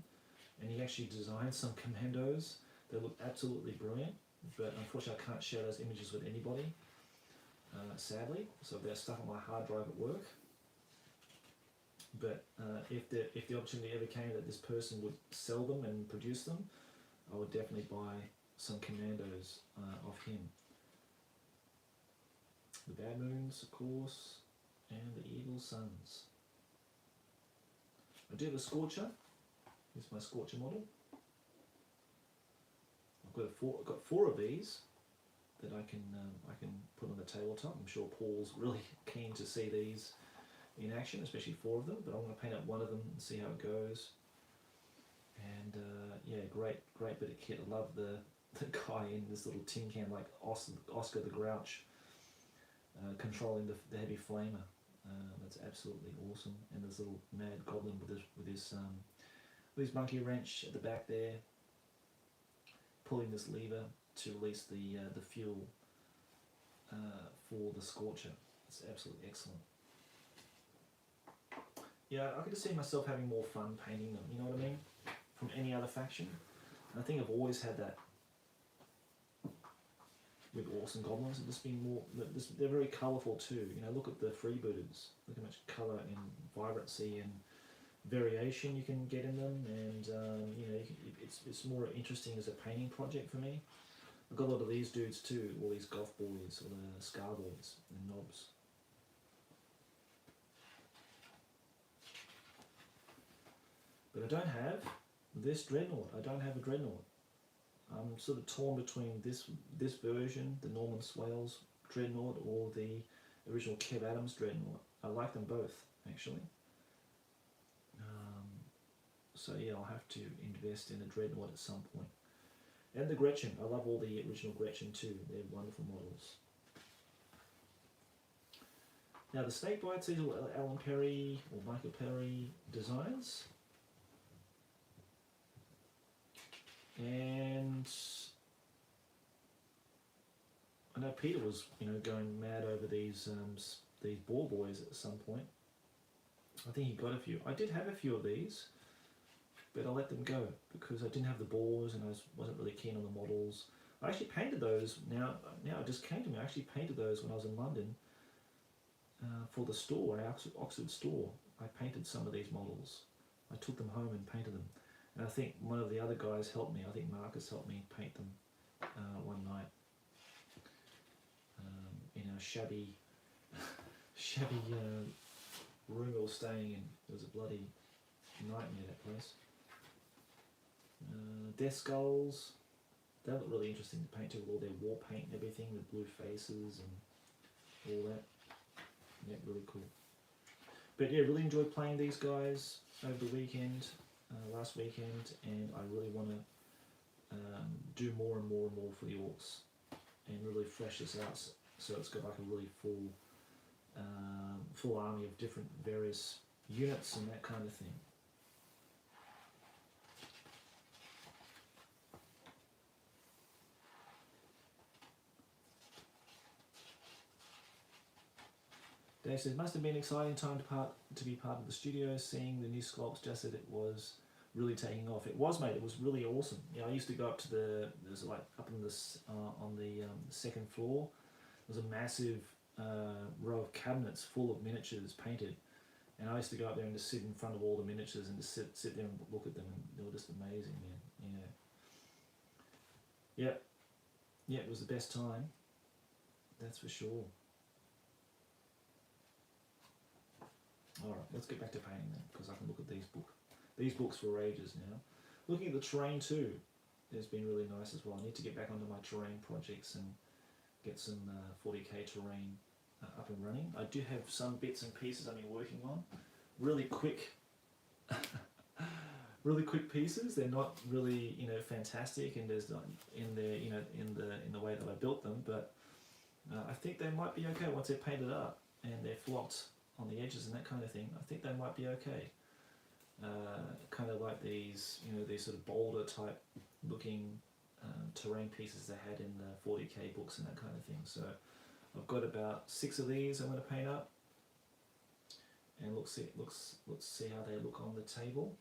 A: and he actually designed some commandos that look absolutely brilliant, but unfortunately I can't share those images with anybody, sadly, so they're stuck on my hard drive at work. But if the opportunity ever came that this person would sell them and produce them, I would definitely buy some commandos off him. The Bad Moons, of course, and the Evil Sons. I do have a Scorcher. Here's my Scorcher model. I've got four of these that I can put on the tabletop. I'm sure Paul's really keen to see these in action, especially 4 of them. But I'm going to paint up one of them and see how it goes. And yeah, great bit of kit. I love the guy in this little tin can, like Oscar the Grouch, controlling the heavy flamer. That's absolutely awesome. And this little mad goblin with his monkey wrench at the back there, pulling this lever to release the fuel for the Scorcher. It's absolutely excellent. Yeah, I could just see myself having more fun painting them, you know what I mean? From any other faction. And I think I've always had that with orcs and goblins. They've just been more, they're very colourful too. You know, look at the freebooters. Look how much colour and vibrancy and variation you can get in them, and you know, it's more interesting as a painting project for me. I've got a lot of these dudes too, all these golf boys or the scar boys and knobs. But I don't have this dreadnought. I don't have a dreadnought. I'm sort of torn between this version, the Norman Swales dreadnought, or the original Kev Adams dreadnought. I like them both, actually. So yeah, I'll have to invest in a dreadnought at some point. And the Gretchen. I love all the original Gretchen too. They're wonderful models. Now the snake bites, these are Alan Perry or Michael Perry designs. And I know Peter was, going mad over these ball boys at some point. I think he got a few. I did have a few of these, but I let them go because I didn't have the balls and I wasn't really keen on the models. I actually painted those. Now it just came to me. I actually painted those when I was in London for the store, our Oxford store. I painted some of these models. I took them home and painted them. And I think one of the other guys helped me. I think Marcus helped me paint them one night in a shabby room we were staying in. It was a bloody nightmare, that place. Death skulls. They look really interesting to paint too, with all their war paint and everything, with blue faces and all that. Yeah, really cool. But yeah, really enjoyed playing these guys over the weekend, last weekend, and I really want to do more and more and more for the orcs and really flesh this out so it's got like a really full army of different various units and that kind of thing. Dave says, must have been an exciting time to be part of the studio, seeing the new sculpts just as it was really taking off. It was, mate. It was really awesome. I used to go up to there's like up in this on the second floor. There's a massive row of cabinets full of miniatures painted, and I used to go up there and just sit in front of all the miniatures and just sit there and look at them, and they were just amazing, man. Yeah, it was the best time. That's for sure. Alright, let's get back to painting then, because I can look at these books for ages now. Looking at the terrain too, has been really nice as well. I need to get back onto my terrain projects and get some 40k terrain up and running. I do have some bits and pieces I've been working on. Really quick pieces. They're not really, fantastic, and there's not in the way that I built them, but I think they might be okay once they're painted up and they're flocked on the edges and that kind of thing. I think they might be okay. Kind of like these sort of boulder type looking terrain pieces they had in the 40k books and that kind of thing. So I've got about 6 of these I'm going to paint up, and let's see how they look on the table.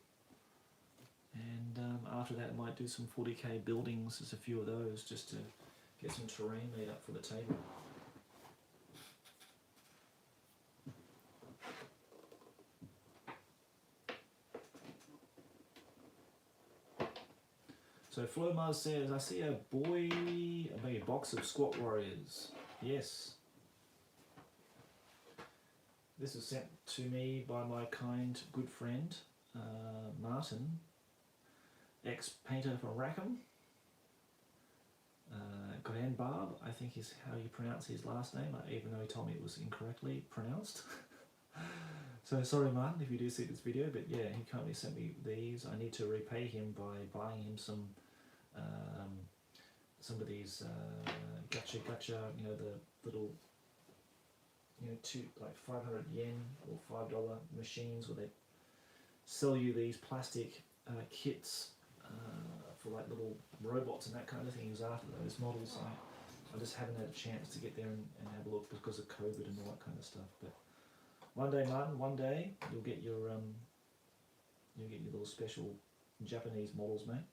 A: And after that, I might do some 40k buildings, just a few of those, just to get some terrain made up for the table. So Flomar says, I see a box of Squat Warriors. Yes. This was sent to me by my kind good friend, Martin, ex-painter from Rackham. Grand Barb, I think is how you pronounce his last name, even though he told me it was incorrectly pronounced. So sorry Martin if you do see this video, but yeah, he kindly sent me these. I need to repay him by buying him some of these gacha, the little, like 500 yen or $5 machines where they sell you these plastic kits for like little robots and that kind of thing. He was after those models. I just haven't had a chance to get there and have a look because of COVID and all that kind of stuff. But one day, Martin, one day you'll get your little special Japanese models, mate.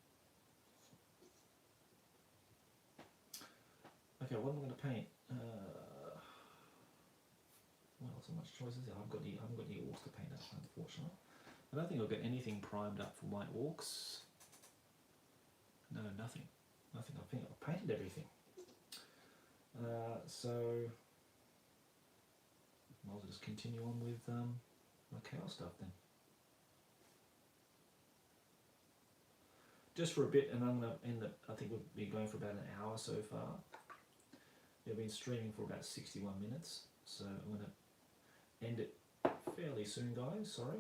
A: Okay, what am I going to paint? Well, so much choices there. I haven't got any orcs to paint up, unfortunately. I don't think I've got anything primed up for my orcs. No, nothing. I think I've painted everything. So I'll just continue on with my chaos stuff then. just for a bit, and I'm going to end up, I think we've been going for about an hour so far. We've been streaming for about 61 minutes, so I'm going to end it fairly soon, guys, sorry.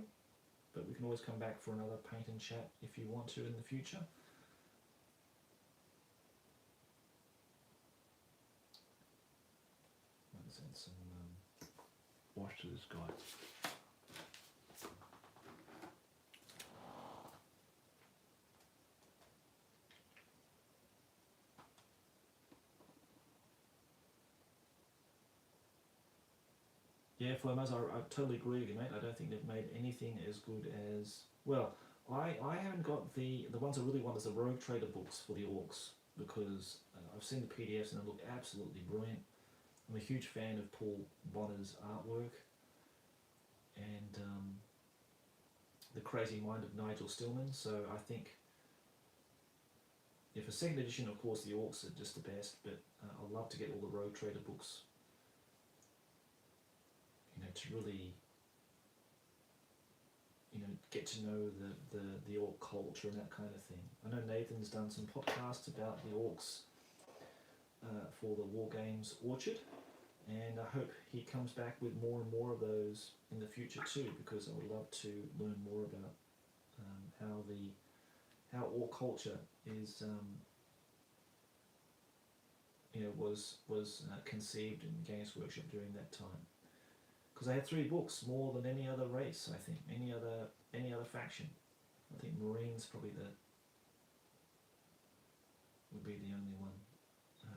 A: But we can always come back for another paint and chat if you want to in the future. Let's add some wash to this guy. Yeah, Flomos, I totally agree with you, mate. I don't think they've made anything as good as... Well, I haven't got the ones I really want is the Rogue Trader books for the Orcs, because I've seen the PDFs and they look absolutely brilliant. I'm a huge fan of Paul Bonner's artwork, and the crazy mind of Nigel Stillman, so I think... Yeah, for second edition, of course, the Orcs are just the best, but I'd love to get all the Rogue Trader books, you know, to really, you know, get to know the orc culture and that kind of thing. I know Nathan's done some podcasts about the orcs for the War Games Orchard, and I hope he comes back with more and more of those in the future too, because I would love to learn more about how orc culture is you know, was conceived in Games Workshop during that time. Because I had 3 books, more than any other race, I think, any other faction. I think Marines probably would be the only one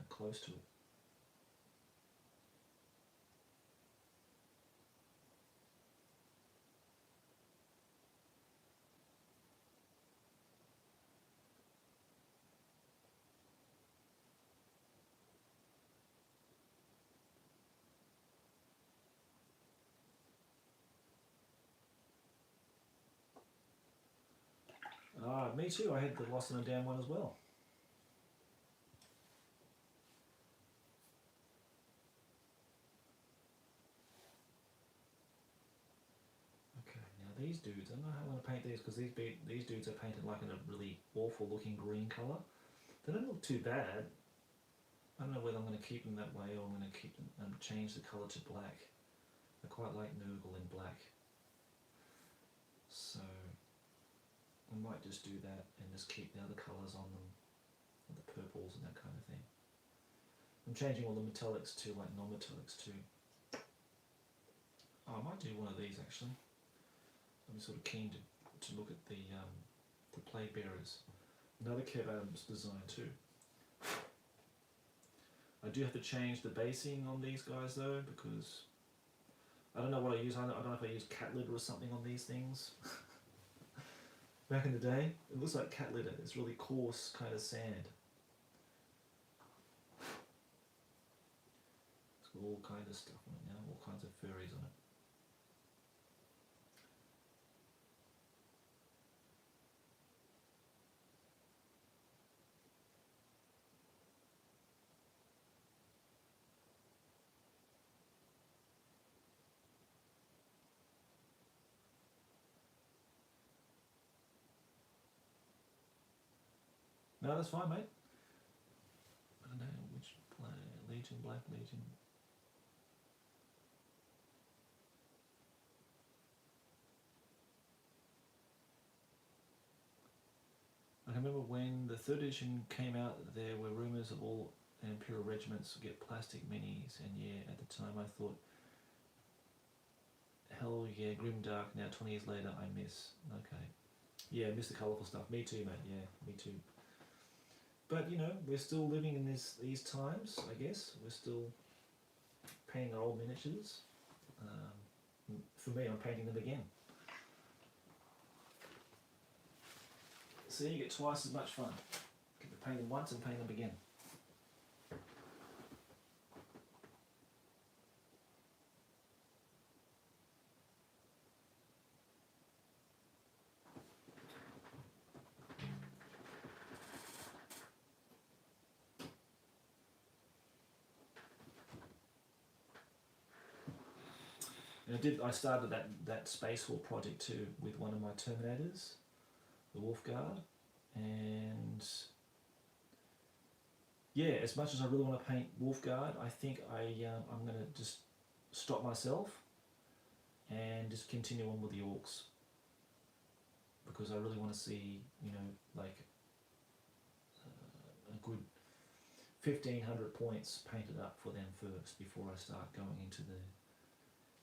A: close to it. Me too, I had the Lost and Down one as well. Okay, now these dudes, I don't know how I'm going to paint these, because these dudes are painted like in a really awful looking green colour. They don't look too bad. I don't know whether I'm going to keep them that way or I'm going to keep them change the colour to black. I quite like Nurgle in black. So I might just do that and just keep the other colours on them, the purples and that kind of thing. I'm changing all the metallics to like non-metallics too. Oh, I might do one of these actually. I'm sort of keen to look at the Plague Bearers. Another Kev Adams design too. I do have to change the basing on these guys though, because I don't know what I use. I don't know if I use cat litter or something on these things. Back in the day, it looks like cat litter. It's really coarse kind of sand. It's got all kinds of stuff on it now, all kinds of furries on it. No, that's fine, mate. I don't know which Legion, Black Legion. I can remember when the 3rd edition came out, there were rumours of all Imperial regiments would get plastic minis, and yeah, at the time I thought, hell yeah, grimdark. Now 20 years later, I miss. Okay. Yeah, I miss the colourful stuff. Me too, mate. Yeah, me too. But you know, we're still living in these times, I guess. We're still painting our old miniatures. For me, I'm painting them again. So you get twice as much fun. Get to paint them once and paint them again. And I started that Space Hawk project too with one of my Terminators, the Wolf Guard, And yeah, as much as I really want to paint Wolfguard, I think I'm going to just stop myself and just continue on with the Orcs, because I really want to see, you know, like a good 1,500 points painted up for them first before I start going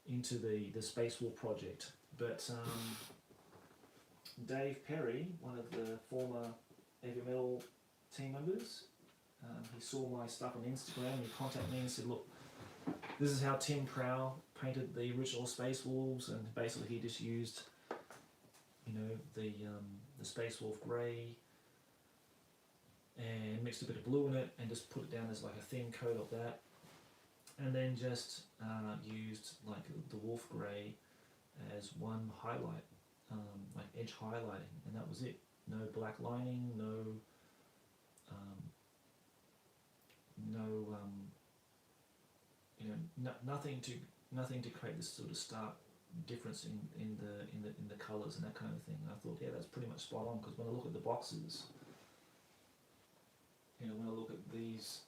A: into the Space Wolf project. But Dave Perry, one of the former Heavy Metal team members, he saw my stuff on Instagram and he contacted me and said, look, this is how Tim Prow painted the original Space Wolves, and basically he just used, you know, the Space Wolf grey and mixed a bit of blue in it and just put it down as like a thin coat of that, and then just used like the wolf grey as one highlight, like edge highlighting, and that was it. No black lining, no you know, nothing to create this sort of stark difference in the colours and that kind of thing. And I thought, yeah, that's pretty much spot on, because when I look at the boxes, you know, when I look at these,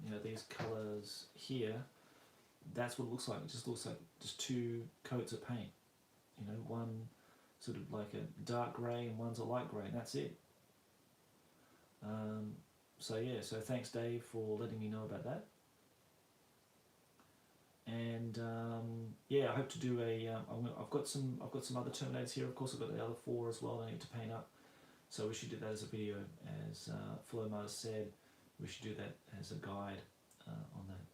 A: you know, these colours here, that's what it looks like. It just looks like just two coats of paint. You know, one sort of like a dark grey and one's a light grey, and that's it. So yeah, so thanks Dave for letting me know about that. And yeah, I hope to do a. I've got some other Terminators here. Of course, I've got the other 4 as well that I need to paint up. So we should do that as a video, as Flo Mars said. We should do that as a guide on that.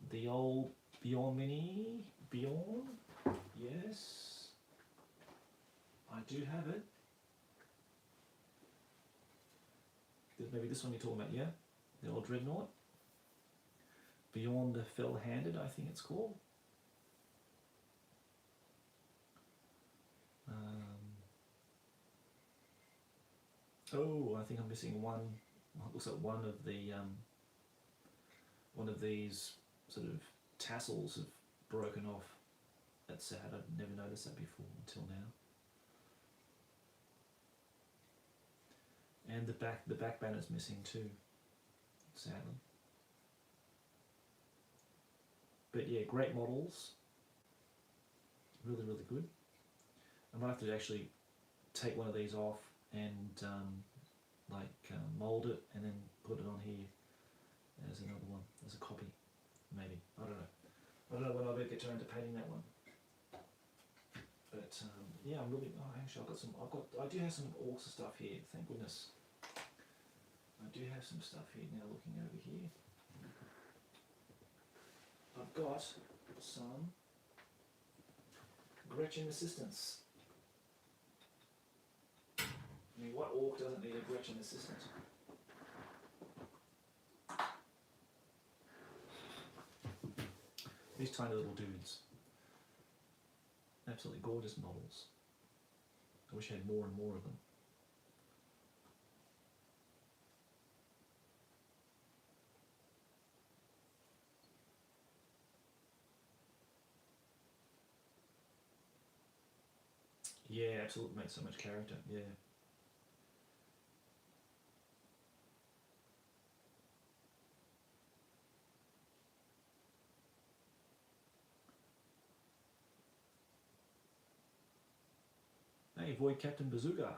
A: The old Bjorn Mini, Bjorn, yes, I do have it. Maybe this one you're talking about, yeah? The old Dreadnought. Beyond the Fell-Handed, I think it's called. Oh, I think I'm missing one. It looks like one of these sort of tassels have broken off. That's sad. I've never noticed that before until now. And the back banner's missing too, sadly. But yeah, great models. Really, really good. I might have to actually take one of these off and mold it and then put it on here as another one, as a copy, maybe. I don't know. I don't know when I'll get around to painting that one. But yeah, I'm really. Oh, actually, I do have some Orcs stuff here. Thank goodness. I do have some stuff here now. Looking over here, I've got some Gretchen assistants. I mean, what Orc doesn't need a Gretchen assistant? These tiny little dudes. Absolutely gorgeous models. I wish I had more and more of them. Yeah, absolutely, makes so much character, yeah. Hey, Void Captain Bazooka.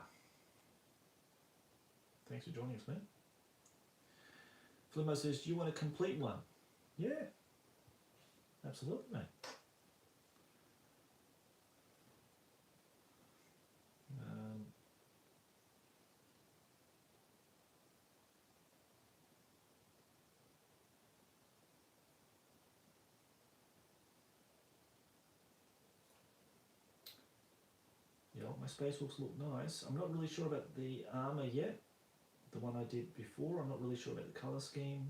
A: Thanks for joining us, mate. Flimmo says, do you want a complete one? Yeah, absolutely, mate. Yeah, my Space Wolves look nice. I'm not really sure about the armour yet. The one I did before, I'm not really sure about the colour scheme.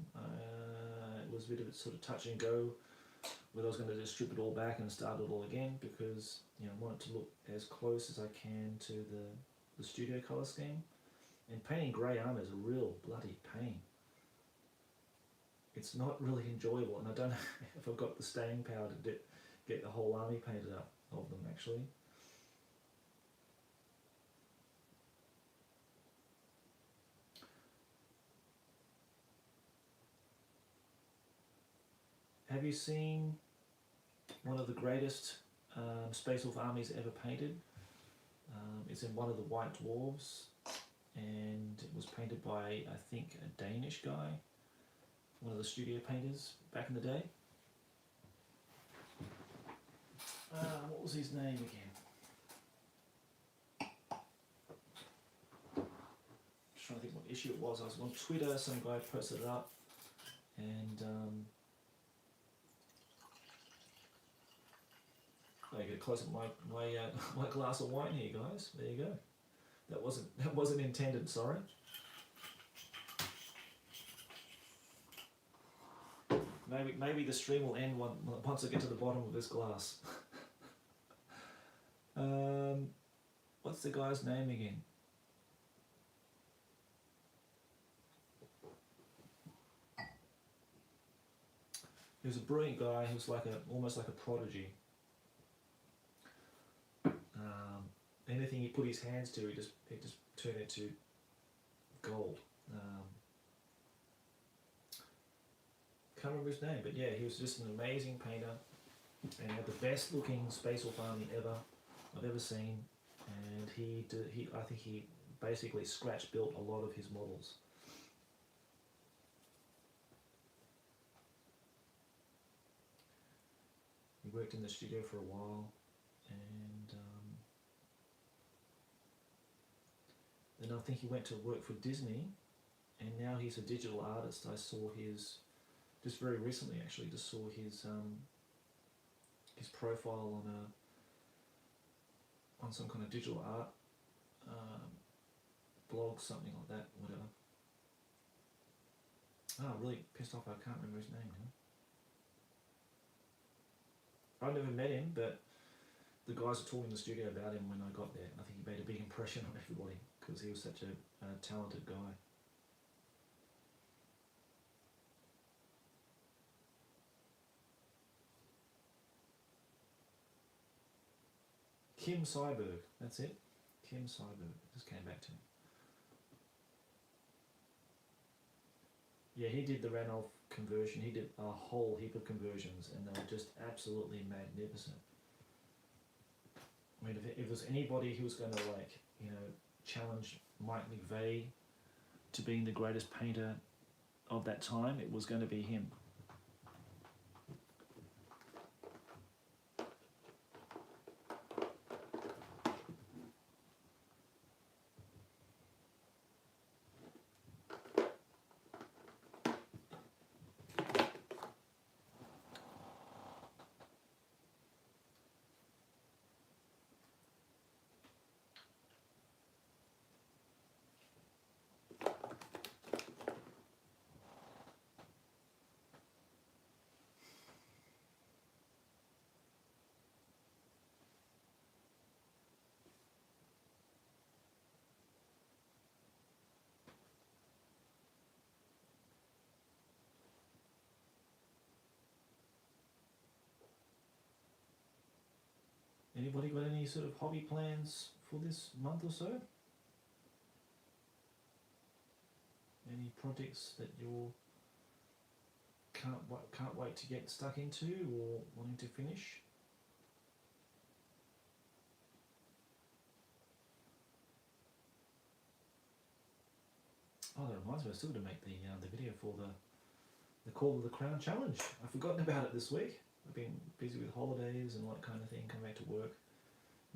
A: It was a bit of a sort of touch and go, whether I was going to just strip it all back and start it all again, because I want it to look as close as I can to the studio colour scheme. And painting grey armour is a real bloody pain. It's not really enjoyable, and I don't know if I've got the staying power to get the whole army painted up of them actually. have you seen one of the greatest Space Wolf armies ever painted? It's in one of the White Dwarves, and it was painted by, I think, a Danish guy, one of the studio painters back in the day. What was his name again? Just trying to think what issue it was. I was on Twitter, some guy posted it up, and I get close up my glass of wine here, guys. There you go. That wasn't intended. Sorry. Maybe the stream will end once I get to the bottom of this glass. What's the guy's name again? He was a brilliant guy. He was almost like a prodigy. Anything he put his hands to, he just turned into gold. Can't remember his name, but yeah, he was just an amazing painter and had the best looking Space Wolf army I've ever seen. And I think he basically scratch built a lot of his models. He worked in the studio for a while, and then I think he went to work for Disney, and now he's a digital artist. I saw just very recently actually, saw his profile on some kind of digital art blog, something like that, whatever. Really pissed off I can't remember his name now. I never met him, but the guys were talking in the studio about him when I got there. I think he made a big impression on everybody because he was such a talented guy. Kim Seiberg, that's it. Kim Seiberg, just came back to me. Yeah, he did the Ranulph conversion. He did a whole heap of conversions, and they were just absolutely magnificent. I mean, if there's anybody who was going to challenge Mike McVeigh to being the greatest painter of that time, it was going to be him. Anybody got any sort of hobby plans for this month or so? Any projects that you can't wait to get stuck into or wanting to finish? Oh, that reminds me, I still got to make the video for the Call of the Crown challenge. I've forgotten about it this week. I've been busy with holidays and all that kind of thing, come back to work.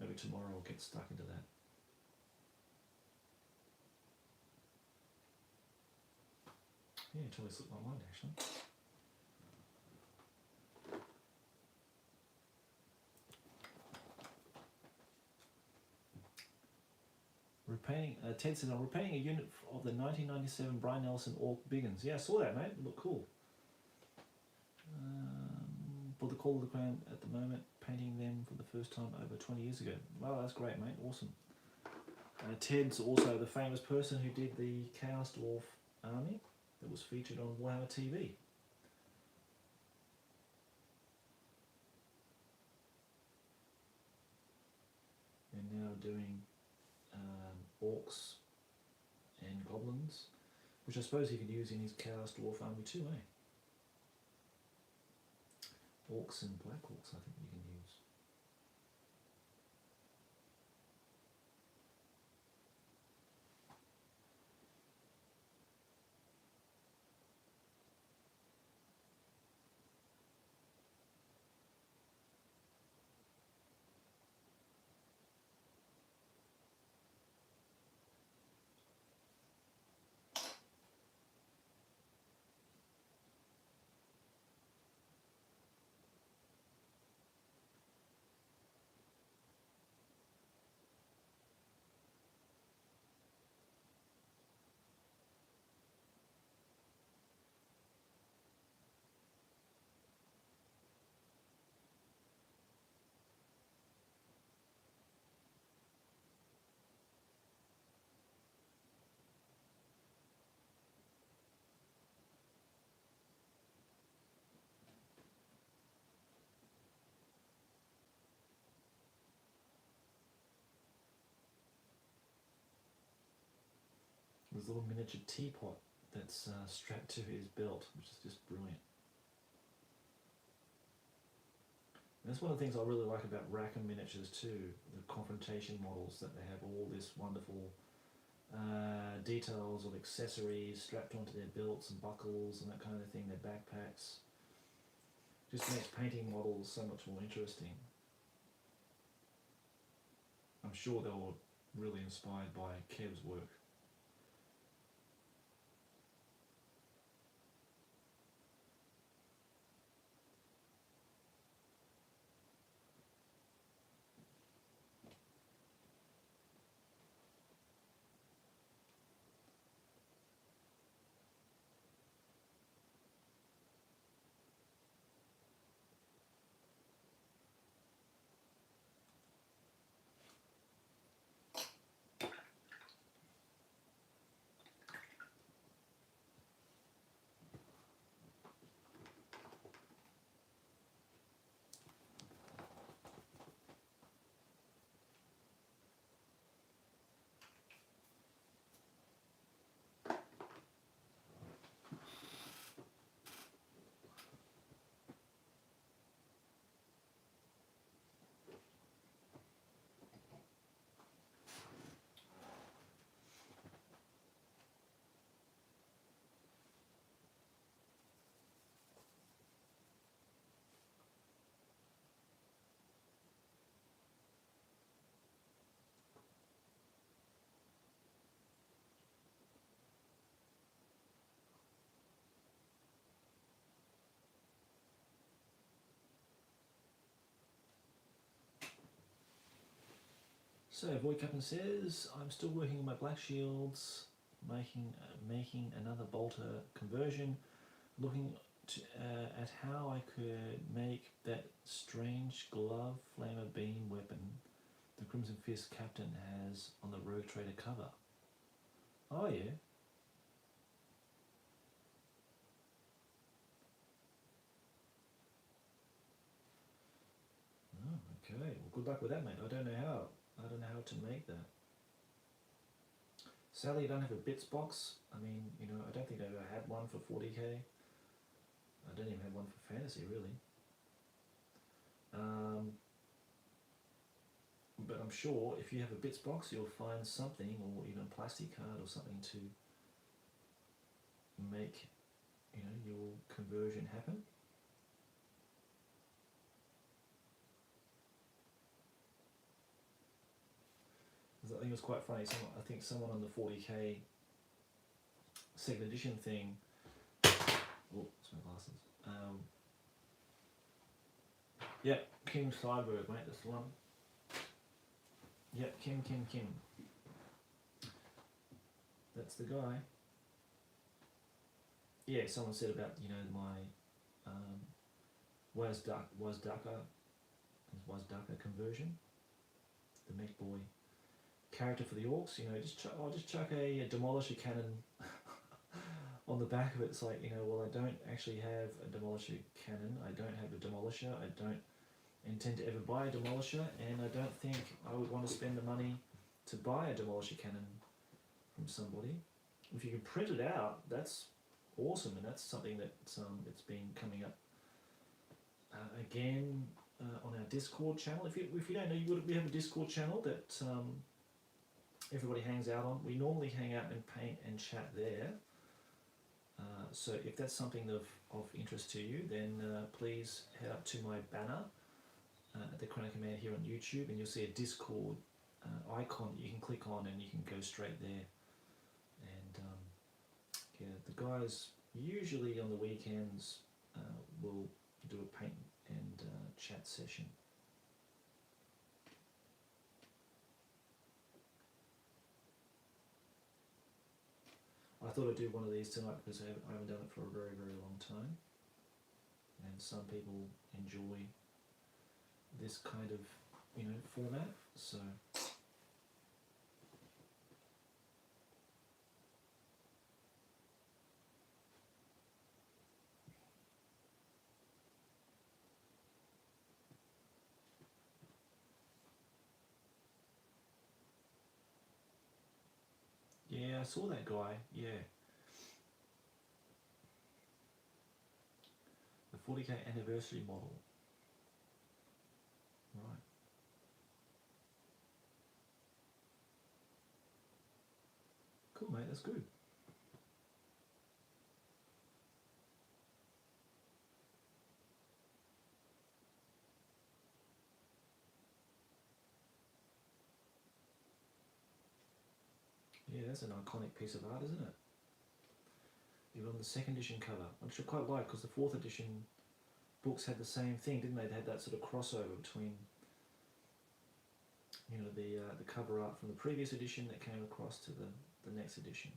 A: Maybe tomorrow I'll get stuck into that. Yeah, it totally slipped my mind actually. Repainting, Ted says, I'm repainting a unit of the 1997 Brian Nelson Orc Biggins. Yeah, I saw that, mate. It looked cool. For the Call of the Crown at the moment, painting them for the first time over 20 years ago. Wow, that's great, mate. Awesome. Ted's also the famous person who did the Chaos Dwarf army that was featured on Warhammer TV. And now doing orcs and goblins, which I suppose he could use in his Chaos Dwarf army too, eh? Orcs and Black Orcs, I think you can use. There's a little miniature teapot that's strapped to his belt, which is just brilliant. And that's one of the things I really like about Rackham miniatures too, the confrontation models, that they have all this wonderful details of accessories strapped onto their belts and buckles and that kind of thing, their backpacks. Just makes painting models so much more interesting. I'm sure they were really inspired by Kev's work. So Voidcappen says, I'm still working on my black shields, making another bolter conversion, looking at how I could make that strange glove flamer beam weapon the Crimson Fist captain has on the Rogue Trader cover. Oh yeah. Oh, okay. Well, good luck with that, mate. I don't know how to make that. Sadly, I don't have a bits box. I mean, I don't think I ever had one for 40k. I don't even have one for fantasy, really. But I'm sure if you have a bits box, you'll find something, or even a plastic card or something, to make your conversion happen. I think it was quite funny. I think someone on the 40k second edition thing. Oh, it's my glasses. Yep, Kim Seiberg, mate. That's the one. Yep, Kim. That's the guy. Yeah, someone said about my Wazdaka conversion, the mech boy character for the orcs. I'll just chuck a demolisher cannon on the back of it. It's like, well, I don't actually have a demolisher cannon. I don't have a demolisher. I don't intend to ever buy a demolisher, and I don't think I would want to spend the money to buy a demolisher cannon from somebody. If you can print it out, that's awesome, and that's something that it's been coming up again, on our Discord channel. If you don't know, we have a Discord channel that everybody hangs out on. We normally hang out and paint and chat there. So if that's something of interest to you, then please head up to my banner at the Chrono Command here on YouTube, and you'll see a Discord icon that you can click on, and you can go straight there. And yeah, the guys usually on the weekends will do a paint and chat session. I thought I'd do one of these tonight because I haven't done it for a very, very long time. And some people enjoy this kind of, format. So yeah, I saw that guy. Yeah, the 40k anniversary model. Right. Cool, mate. That's good. Yeah, that's an iconic piece of art, isn't it? Even on the second edition cover, which I quite like, because the fourth edition books had the same thing, didn't they? They had that sort of crossover between, the cover art from the previous edition that came across to the next edition.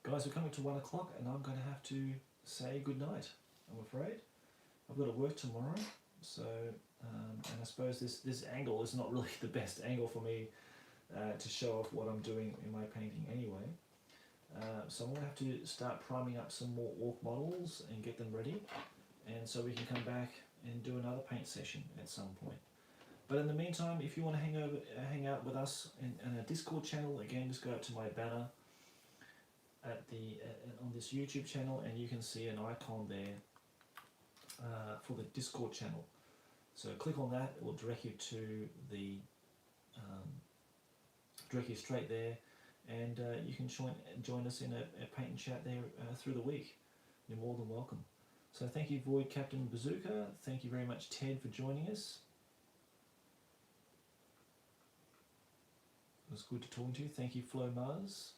A: Guys, we're coming to 1 o'clock, and I'm going to have to say good night, I'm afraid. I've got to work tomorrow, so, and I suppose this angle is not really the best angle for me to show off what I'm doing in my painting anyway. So I'm going to have to start priming up some more orc models and get them ready, and so we can come back and do another paint session at some point. But in the meantime, if you want to hang out with us in our Discord channel, again, just go out to my banner on this YouTube channel, and you can see an icon there for the Discord channel. So click on that; it will direct you to the direct you straight there, and you can join us in a paint and chat there through the week. You're more than welcome. So thank you, Void Captain Bazooka. Thank you very much, Ted, for joining us. It was good to talk to you. Thank you, Flo Mars.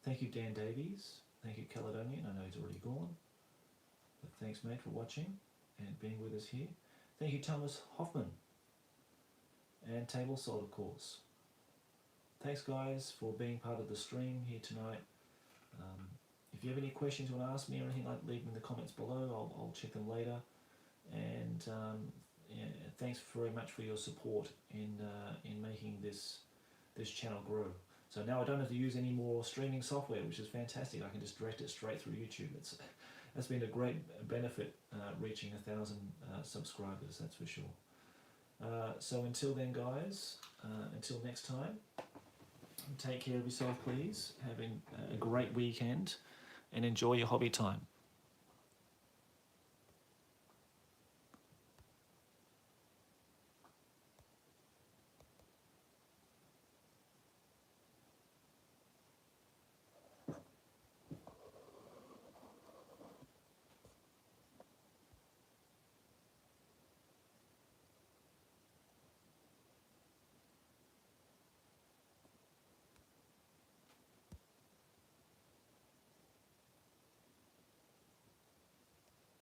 A: Thank you, Dan Davies. Thank you, Caledonian. I know he's already gone. But thanks, mate, for watching and being with us here. Thank you, Thomas Hoffman. And Table Salt, of course. Thanks, guys, for being part of the stream here tonight. If you have any questions you want to ask me or anything, like, leave them in the comments below. I'll check them later. And yeah, thanks very much for your support in making this channel grow. So now I don't have to use any more streaming software, which is fantastic. I can just direct it straight through YouTube. That's been a great benefit, reaching 1,000 subscribers, that's for sure. So until then, guys, until next time, take care of yourself, please. Having a great weekend and enjoy your hobby time.